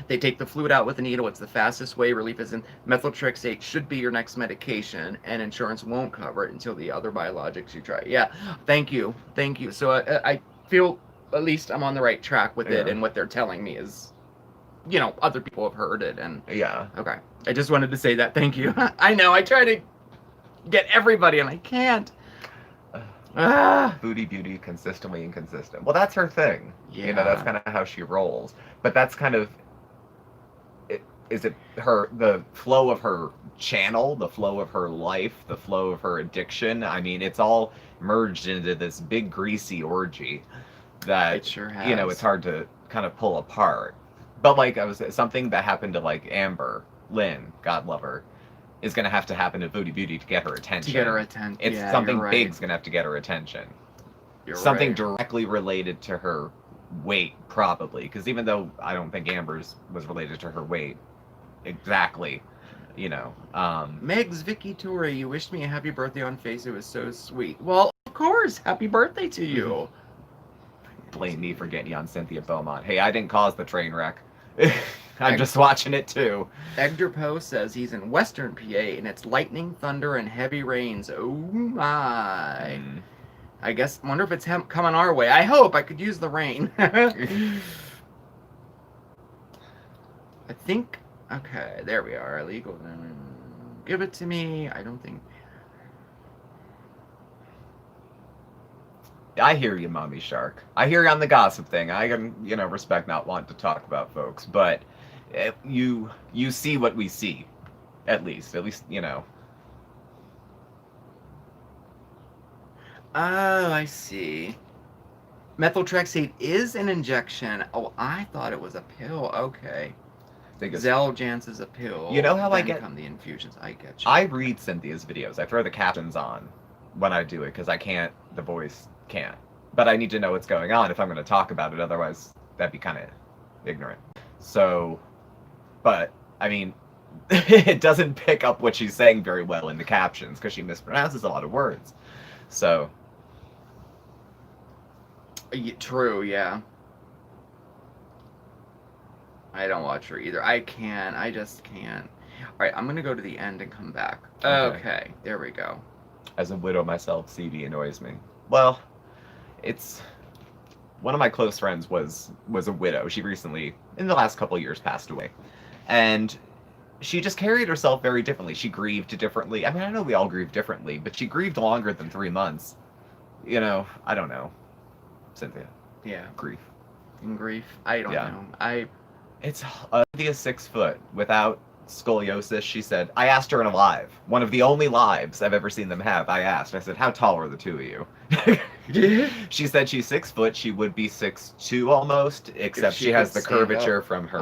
they take the fluid out with a needle. It's the fastest way. Relief is in methotrexate should be your next medication, and insurance won't cover it until the other biologics you try. Yeah, thank you. Thank you. So I feel at least I'm on the right track with it, and what they're telling me is, you know, other people have heard it, and yeah. Okay. I just wanted to say that. Thank you. I know. I try to get everybody, and I can't. Booty beauty, consistently inconsistent. Well, that's her thing. Yeah. You know, that's kind of how she rolls. But that's kind of, is it her, the flow of her channel, the flow of her life, the flow of her addiction? I mean, it's all merged into this big greasy orgy that, It sure has. you know, it's hard to kind of pull apart. But like, something that happened to like Amber Lynn, God love her, is going to have to happen to Booty Beauty to get her attention. To get her attention. It's Yeah, something you're right. big's going to have to get her attention. You're Something right. directly related to her weight, probably. Because even though I don't think Amber's was related to her weight exactly, you know. Megs Vicky Torrey, you wished me a happy birthday on Face. It was so sweet. Well, of course. Happy birthday to you. Blame me for getting you on Cynthia Beaumont. Hey, I didn't cause the train wreck. I'm just watching it too. Edgar Poe says he's in Western PA and it's lightning, thunder, and heavy rains. Oh my. I guess, wonder if it's coming our way. I hope. I could use the rain. I think, okay, there we are. Illegal. Give it to me. I don't think. I hear you, Mommy Shark. I hear you on the gossip thing. I can, you know, respect not wanting to talk about folks, but you see what we see, at least, you know. Oh, I see. Methotrexate is an injection. Oh, I thought it was a pill. Okay. Xeljanz is a pill. You know how I then get come the infusions. I get you. I read Cynthia's videos. I throw the captions on when I do it because I can't. The voice can't. But I need to know what's going on if I'm going to talk about it. Otherwise, that'd be kind of ignorant. So, but I mean, it doesn't pick up what she's saying very well in the captions because she mispronounces a lot of words. So. True, yeah. I don't watch her either. I can't. I just can't. Alright, I'm gonna go to the end and come back. Okay, there we go. As a widow myself, CD annoys me. Well, it's... One of my close friends was a widow. She recently, in the last couple of years, passed away. And she just carried herself very differently. She grieved differently. I mean, I know we all grieve differently, but she grieved longer than 3 months. You know, I don't know. Cynthia. Yeah. Grief. In grief? I don't know. It's Cynthia's 6 foot without scoliosis. She said, I asked her in a live. One of the only lives I've ever seen them have. I said, how tall are the two of you? She said she's 6 foot. She would be 6'2" almost, except she has the curvature from her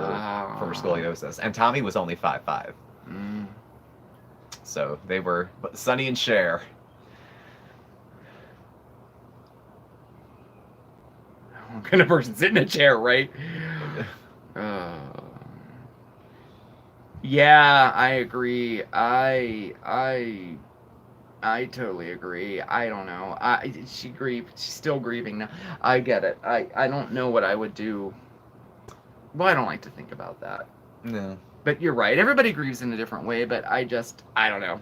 scoliosis. And Tommy was only 5'5". So they were Sonny and Cher. What kind of person sitting in a chair, right? Yeah, I agree. I totally agree. I don't know. She's still grieving now. I get it. I don't know what I would do. Well, I don't like to think about that. No. But you're right. Everybody grieves in a different way, but I don't know.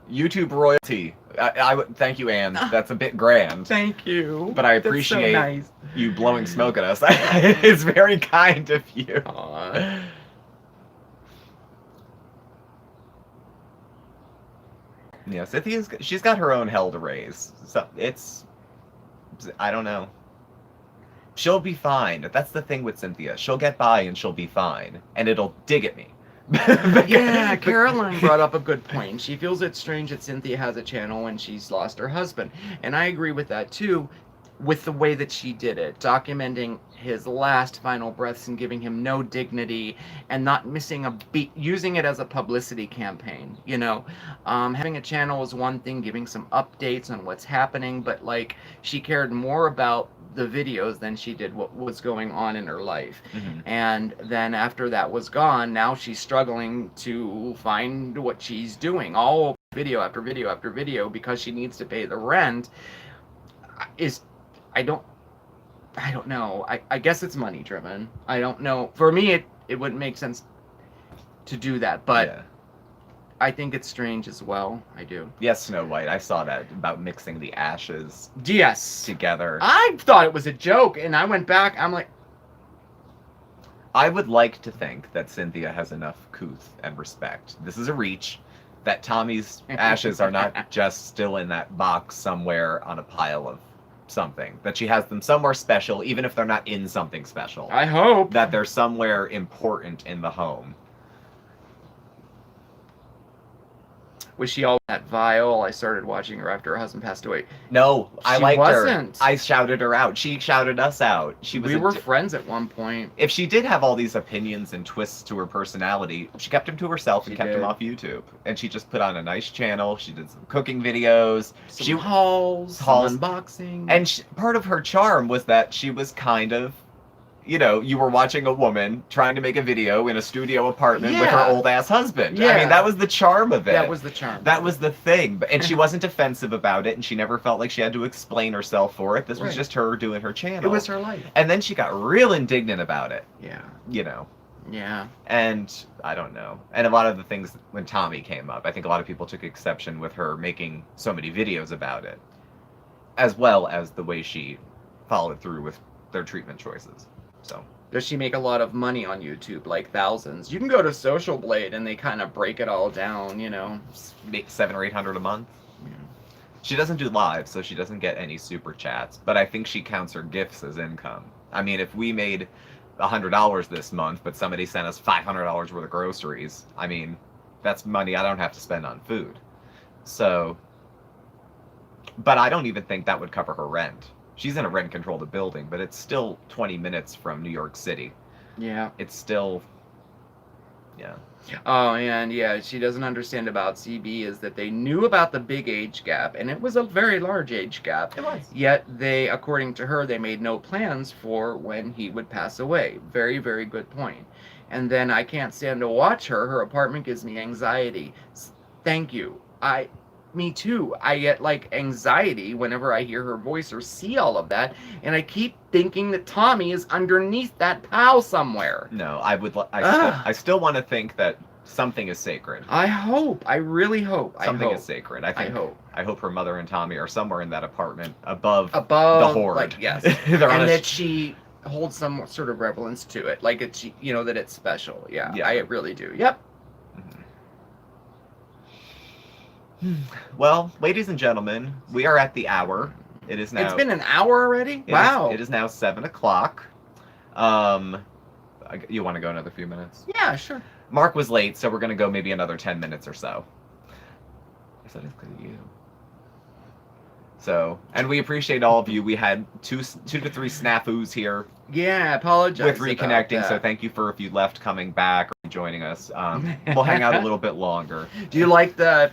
YouTube royalty. I would thank you, Anne. That's a bit grand. Thank you. But I appreciate so nice. You blowing smoke at us. It's very kind of you. Aww. Yeah, she's got her own hell to raise. So I don't know. She'll be fine. That's the thing with Cynthia. She'll get by and she'll be fine. And it'll dig at me. Yeah, Caroline brought up a good point. She feels it's strange that Cynthia has a channel when she's lost her husband. And I agree with that too. with the way that she did it, documenting his last final breaths and giving him no dignity and not missing a beat, using it as a publicity campaign, you know. Having a channel is one thing, giving some updates on what's happening, but like she cared more about the videos than she did what was going on in her life. And then after that was gone, now she's struggling to find what she's doing. All video after video after video because she needs to pay the rent is I don't know. I guess it's money driven. I don't know. For me it wouldn't make sense to do that, but Yeah. I think it's strange as well. I do. Yes, Snow White. I saw that about mixing the ashes Yes. together. I thought it was a joke and I went back. I'm like, I would like to think that Cynthia has enough couth and respect. This is a reach. That Tommy's ashes are not just still in that box somewhere on a pile of something. That she has them somewhere special, even if they're not in something special. I hope. That they're somewhere important in the home. Was she all that vile? I started watching her after her husband passed away. No, I She liked wasn't. her. I shouted her out. She shouted us out. We were friends at one point. If she did have all these opinions and twists to her personality, she kept them to herself and She kept did. them off YouTube. And she just put on a nice channel. She did some cooking videos. Some hauls, some unboxing. And part of her charm was that she was kind of, you know, you were watching a woman trying to make a video in a studio apartment with her Yeah. old ass husband. I Yeah. mean, that was the charm of it. that was the charm. That was the thing. And she wasn't offensive about it, and she never felt like she had to explain herself for it. This was Right. just her doing her channel. It was her life. And then she got real indignant about it, Yeah. you know. Yeah. And I don't know. And a lot of the things when Tommy came up, I think a lot of people took exception with her making so many videos about it, as well as the way she followed through with their treatment choices. So Does she make a lot of money on YouTube, like thousands? You can go to Social Blade and they kind of break it all down, you know. make $700 or $800 a month. Yeah. She doesn't do live, so she doesn't get any super chats. But I think she counts her gifts as income. I mean, if we made $100 this month, but somebody sent us $500 worth of groceries, I mean, that's money I don't have to spend on food. So, but I don't even think that would cover her rent. She's in a rent-controlled building, but it's still 20 minutes from New York City. Yeah. It's still, yeah. Oh, and yeah, she doesn't understand about CB is that they knew about the big age gap, and it was a very large age gap. It was. Yet they, according to her, they made no plans for when he would pass away. Very, very good point. And then I can't stand to watch her. Her apartment gives me anxiety. Thank you. Me too. I get like anxiety whenever I hear her voice or see all of that, and I keep thinking that Tommy is underneath that pile somewhere. No, I still want to think that something is sacred. I hope. I really hope. Something I hope. is sacred. I hope. I hope her mother and Tommy are somewhere in that apartment above the Above horde. like yes, They're on and a that she holds some sort of reverence to it, like it's you know that it's special. Yeah, Yeah. I really do. Yep. Well, ladies and gentlemen, we are at the hour. It is now. It's been an hour already. it is- Wow. it is now 7:00. You want to go another few minutes? Yeah, sure. Mark was late, so we're gonna go maybe another 10 minutes or so. I said it's good of you. So, and we appreciate all of you. We had two to three snafus here Yeah, I apologize with about reconnecting. So that. thank you for if you left coming back or joining us. We'll hang out a little bit longer. Do you like the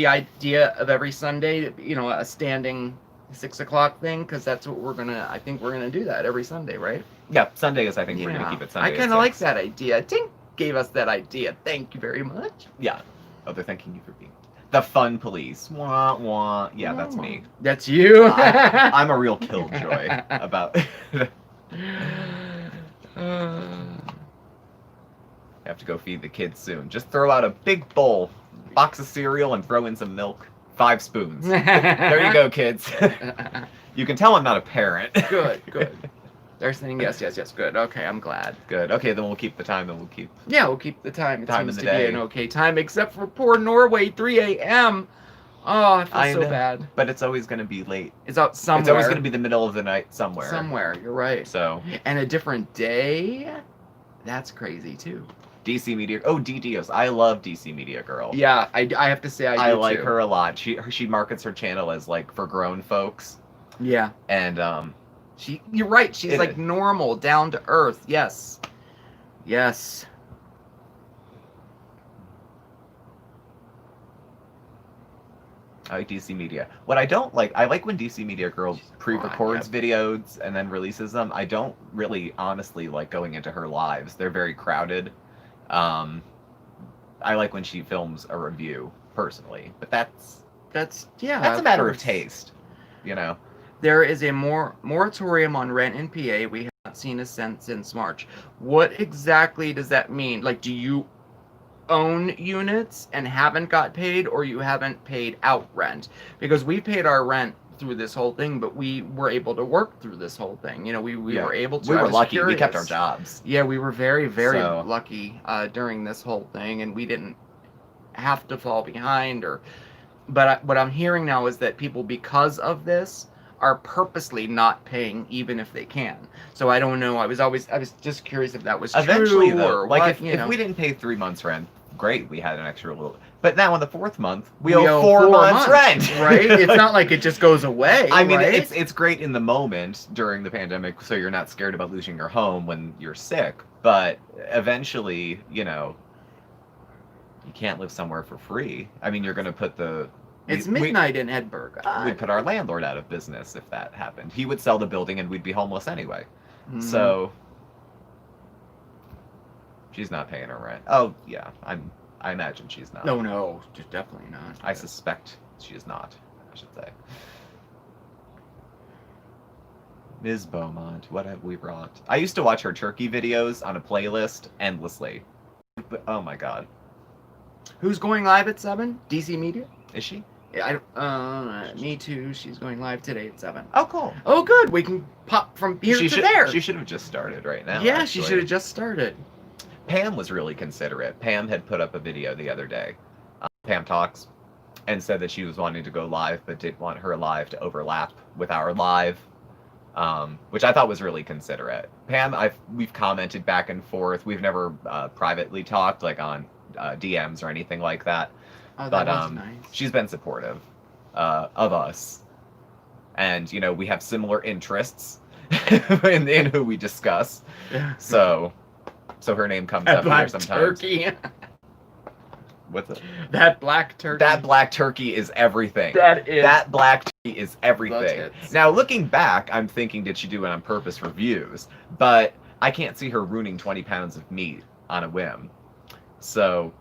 idea of every Sunday, you know, a standing 6 o'clock thing? Because that's what I think we're gonna do that every Sunday, right? Yeah, Sunday is. I think we're gonna keep it Sunday. I at kind of like 6. that idea. Tink gave us that idea. Thank you very much. Yeah. Oh, they're thanking you for being the fun police. Wah wah. Yeah, that's me. That's you. I'm a real killjoy about. Have to go feed the kids soon. Just throw out a big bowl, box of cereal, and throw in some milk. 5 spoons. There you go, kids. You can tell I'm not a parent. Good. They're saying yes. Good. Okay, I'm glad. Good. Okay, then we'll keep the time. Then we'll keep. Yeah, we'll keep the time. It Time seems in to the be day. an okay time, except for poor Norway, 3 a.m. Oh, I feel I so know. bad. But it's always going to be late. It's out somewhere. It's always going to be the middle of the night somewhere. somewhere. You're right. So And a different day. That's crazy too. DC Media. Oh, DDOs. I love DC Media Girl. Yeah, I have to say I do like too. her a lot. She markets her channel as like for grown folks. Yeah. And You're right. She's It like is. normal, down to earth. Yes. Yes. I like DC Media. What I don't like, I like when DC Media Girl She's pre-records fine, videos and then releases them. I don't really, honestly, like going into her lives. They're very crowded. Um, I like when she films a review personally, but that's That's a matter of course. taste, you know. There is a moratorium on rent in PA. We have not seen a cent since March. What exactly does that mean? Like, do you own units and haven't got paid, or you haven't paid out rent? Because we paid our rent through this whole thing, but we were able to work through this whole thing. You know, we Yeah. were able to. We I were was lucky. We kept our curious. jobs. Yeah, we were very, very So- lucky during this whole thing, and we didn't have to fall behind. But what I'm hearing now is that people, because of this, are purposely not paying even if they can. So I don't know. I was just curious if that was Eventually, true though, or like what. if we didn't pay 3 months rent, great, we had an extra little. But now on the 4th month, we We owe 4 months rent. right? It's not like it just goes away. I mean, right? it's great in the moment during the pandemic, so you're not scared about losing your home when you're sick. But eventually, you know, you can't live somewhere for free. I mean, you're going to put It's midnight in Edinburgh. We'd put our landlord out of business if that happened. He would sell the building and we'd be homeless anyway. Mhm. So she's not paying her rent. Oh yeah, I imagine she's not. No, just definitely not. I suspect she is not, I should say. Ms. Beaumont, what have we brought? I used to watch her turkey videos on a playlist endlessly. But, oh my god. Who's going live at 7? DC Media? Is she? Yeah, me too. She's going live today at 7. Oh, cool. Oh, good. We can pop from here to there. She should have just started right now. Yeah, actually. she should have just started. Pam was really considerate. Pam had put up a video the other day, Pam Talks, and said that she was wanting to go live, but didn't want her live to overlap with our live, which I thought was really considerate. Pam, we've commented back and forth. We've never privately talked, like on DMs or anything like that. Oh, But that was nice. she's been supportive of us, and you know we have similar interests in who we discuss. So her name comes That up here black sometimes. turkey. What's it? That black turkey. That black turkey is everything. That black turkey is everything. tits. Now looking back, I'm thinking, did she do it on purpose for views? But I can't see her ruining 20 pounds of meat on a whim. So,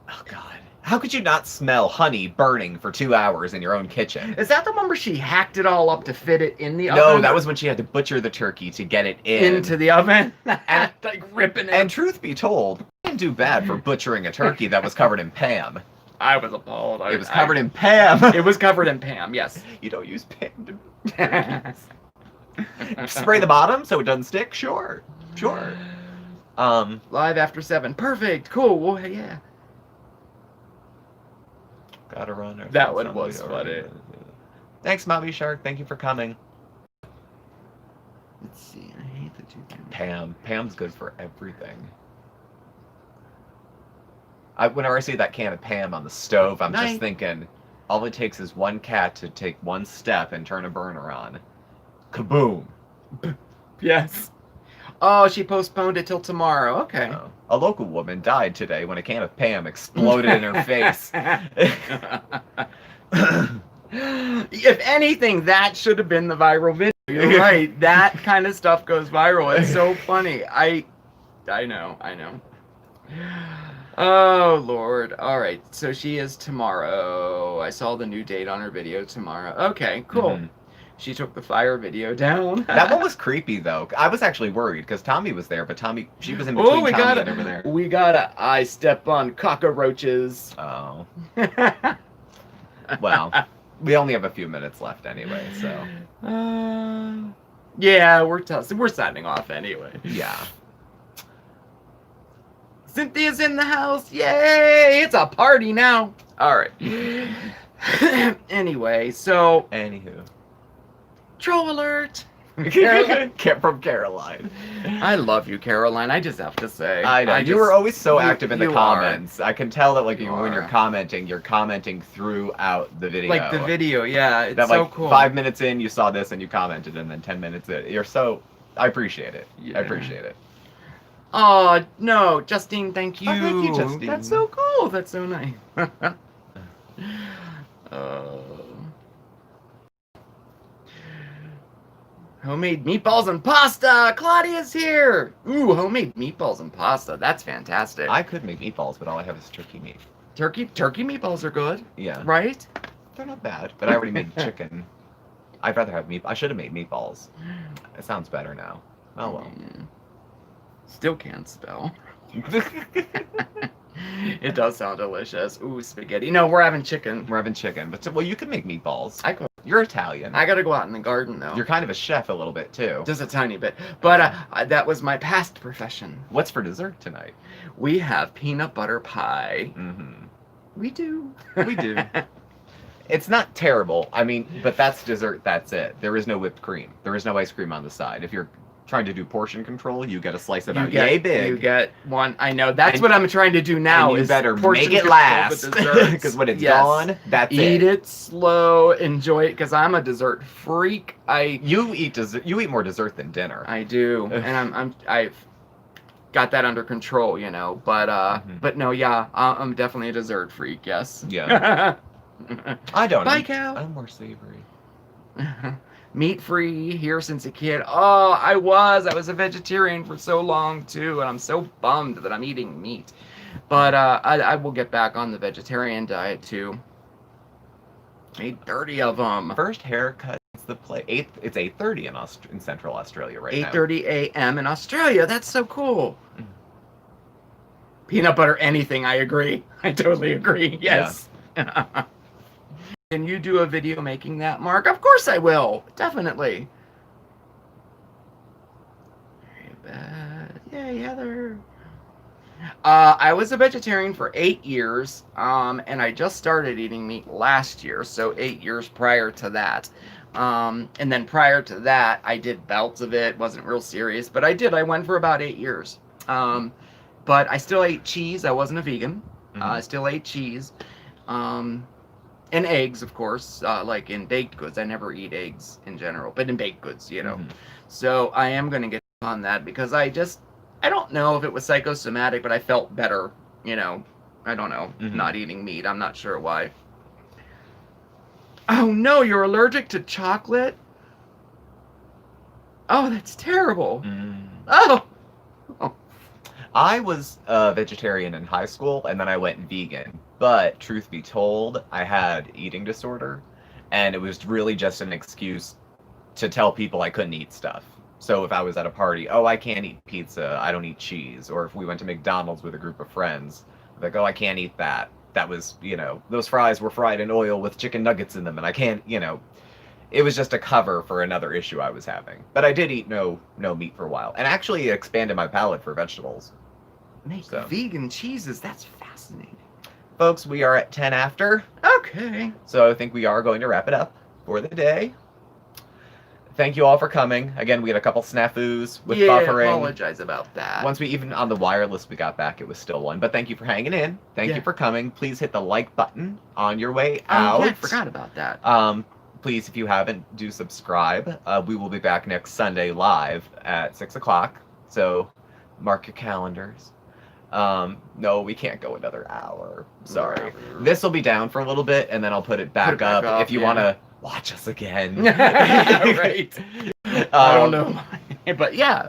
oh god, how could you not smell honey burning for 2 hours in your own kitchen? Is that the one where she hacked it all up to fit it in the oven? No, that was when she had to butcher the turkey to get it into the oven, and like ripping it. And truth be told, I didn't do bad for butchering a turkey that was covered in Pam. I was appalled. It was covered in Pam. It was covered in Pam. Yes. You don't use Pam to spray the bottom so it doesn't stick. Sure. Live after 7. Perfect. Cool. Well, yeah. Gotta run. That one was funny. Thanks, Mommy Shark. Thank you for coming. Let's see. I hate the two things. Pam's good for everything. Whenever I see that can of Pam on the stove, I'm just thinking, all it takes is one cat to take one step and turn a burner on. Kaboom. Yes. Oh, she postponed it till tomorrow. Okay. A local woman died today when a can of Pam exploded in her face. If anything, that should have been the viral video. You're right. That kind of stuff goes viral. It's so funny. I know. Oh, Lord. All right. So she is tomorrow. I saw the new date on her video tomorrow. Okay, cool. Mhm. She took the fire video down. That one was creepy, though. I was actually worried because Tommy was there, but she was in between Tommy and over there. We gotta I step on cockroaches. Oh. Well, we only have a few minutes left anyway, so. Yeah, we're signing off anyway. Yeah. Cynthia's in the house. Yay! It's a party now. All right. Anyway, so. Anywho. Troll alert. Caroline. From Caroline. I love you, Caroline. I just have to say. I know. You were always so active in the you comments. I can tell that, like, You when you're are. commenting throughout the video. Like the video, yeah. It's that, so like, cool. 5 minutes in, you saw this and you commented, and then 10 minutes in. I appreciate it. Yeah. I appreciate it. Oh, no, Justine, thank you. Oh, thank you, Justine. That's so cool. That's so nice. Homemade meatballs and pasta. Claudia's here. Ooh, homemade meatballs and pasta. That's fantastic. I could make meatballs, but all I have is turkey meat. Turkey meatballs are good. Yeah. Right? They're not bad, but I already made chicken. I'd rather have I should have made meatballs. It sounds better now. Oh well. Still can't spell. It does sound delicious. Ooh, spaghetti. No, we're having chicken. We're having chicken, but well, you can make meatballs. I could. You're Italian. I gotta go out in the garden though. You're kind of a chef a little bit too. Just a tiny bit. But that was my past profession. What's for dessert tonight? We have peanut butter pie. Mm-hmm. We do. We do. It's not terrible. I mean, but that's dessert. That's it. There is no whipped cream. There is no ice cream on the side. If you're trying to do portion control, you get a slice about yay big. You get one. I know. That's what I'm trying to do now. And you is better portion make it control last. with desserts. Because when it's Yes. gone, that's it. Eat it slow. Enjoy it. Because I'm a dessert freak. You eat dessert. You eat more dessert than dinner. I do, and I've got that under control, you know. But but no, yeah, I'm definitely a dessert freak. Yes. Yeah. I don't. Bye, cow. I'm more savory. Meat free here since a kid. Oh, I was a vegetarian for so long too, and I'm so bummed that I'm eating meat. But I will get back on the vegetarian diet too. Made 30 of them. First haircut is the play. It's 8:30 in Central Australia right now. 8:30 a.m. in Australia. That's so cool. Peanut butter, anything. I agree. I totally agree. Yes. Yeah. Can you do a video making that, Mark? Of course I will. Definitely. Very bad. Yay, Heather. I was a vegetarian for 8 years, and I just started eating meat last year, so 8 years prior to that. And then prior to that, I did bouts of it. Wasn't real serious, but I went for about 8 years. But I still ate cheese. I wasn't a vegan. I still ate cheese. And eggs, of course, like in baked goods. I never eat eggs in general, but in baked goods, you know. So I am going to get on that because I don't know if it was psychosomatic, but I felt better, you know. I don't know, not eating meat. I'm not sure why. Oh no, you're allergic to chocolate? Oh, that's terrible. Oh. I was a vegetarian in high school, and then I went vegan. But truth be told, I had eating disorder, and it was really just an excuse to tell people I couldn't eat stuff. So if I was at a party, I can't eat pizza, I don't eat cheese. Or if we went to McDonald's with a group of friends, like, I can't eat that. That was, those fries were fried in oil with chicken nuggets in them, and I can't, it was just a cover for another issue I was having. But I did eat no meat for a while, and actually expanded my palate for vegetables. Vegan cheeses, that's fascinating. Folks, we are at 10 after. Okay. So I think we are going to wrap it up for the day. Thank you all for coming. Again, we had a couple snafus with buffering. I apologize about that. Once even on the wireless we got back, it was still one. But thank you for hanging in. Thank you for coming. Please hit the like button on your way out. Yeah, I forgot about that. Please, if you haven't, do subscribe. We will be back next Sunday live at 6 o'clock. So mark your calendars. No, we can't go another hour. Sorry. This will be down for a little bit, and then I'll put it back up if you want to watch us again. Right. I don't know. But yeah.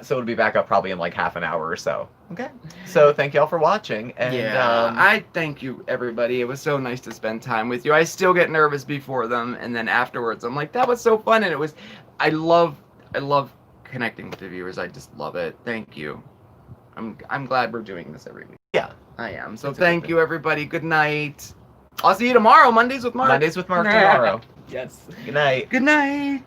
So it'll be back up probably in like half an hour or so. Okay. So thank you all for watching. And I thank you, everybody. It was so nice to spend time with you. I still get nervous before them, and then afterwards I'm like, that was so fun. And I love connecting with the viewers. I just love it. Thank you. I'm glad we're doing this every week. Yeah. I am. So thank you, everybody. Good night. I'll see you tomorrow. Mondays with Mark. Mondays with Mark tomorrow. Yes. Good night. Good night.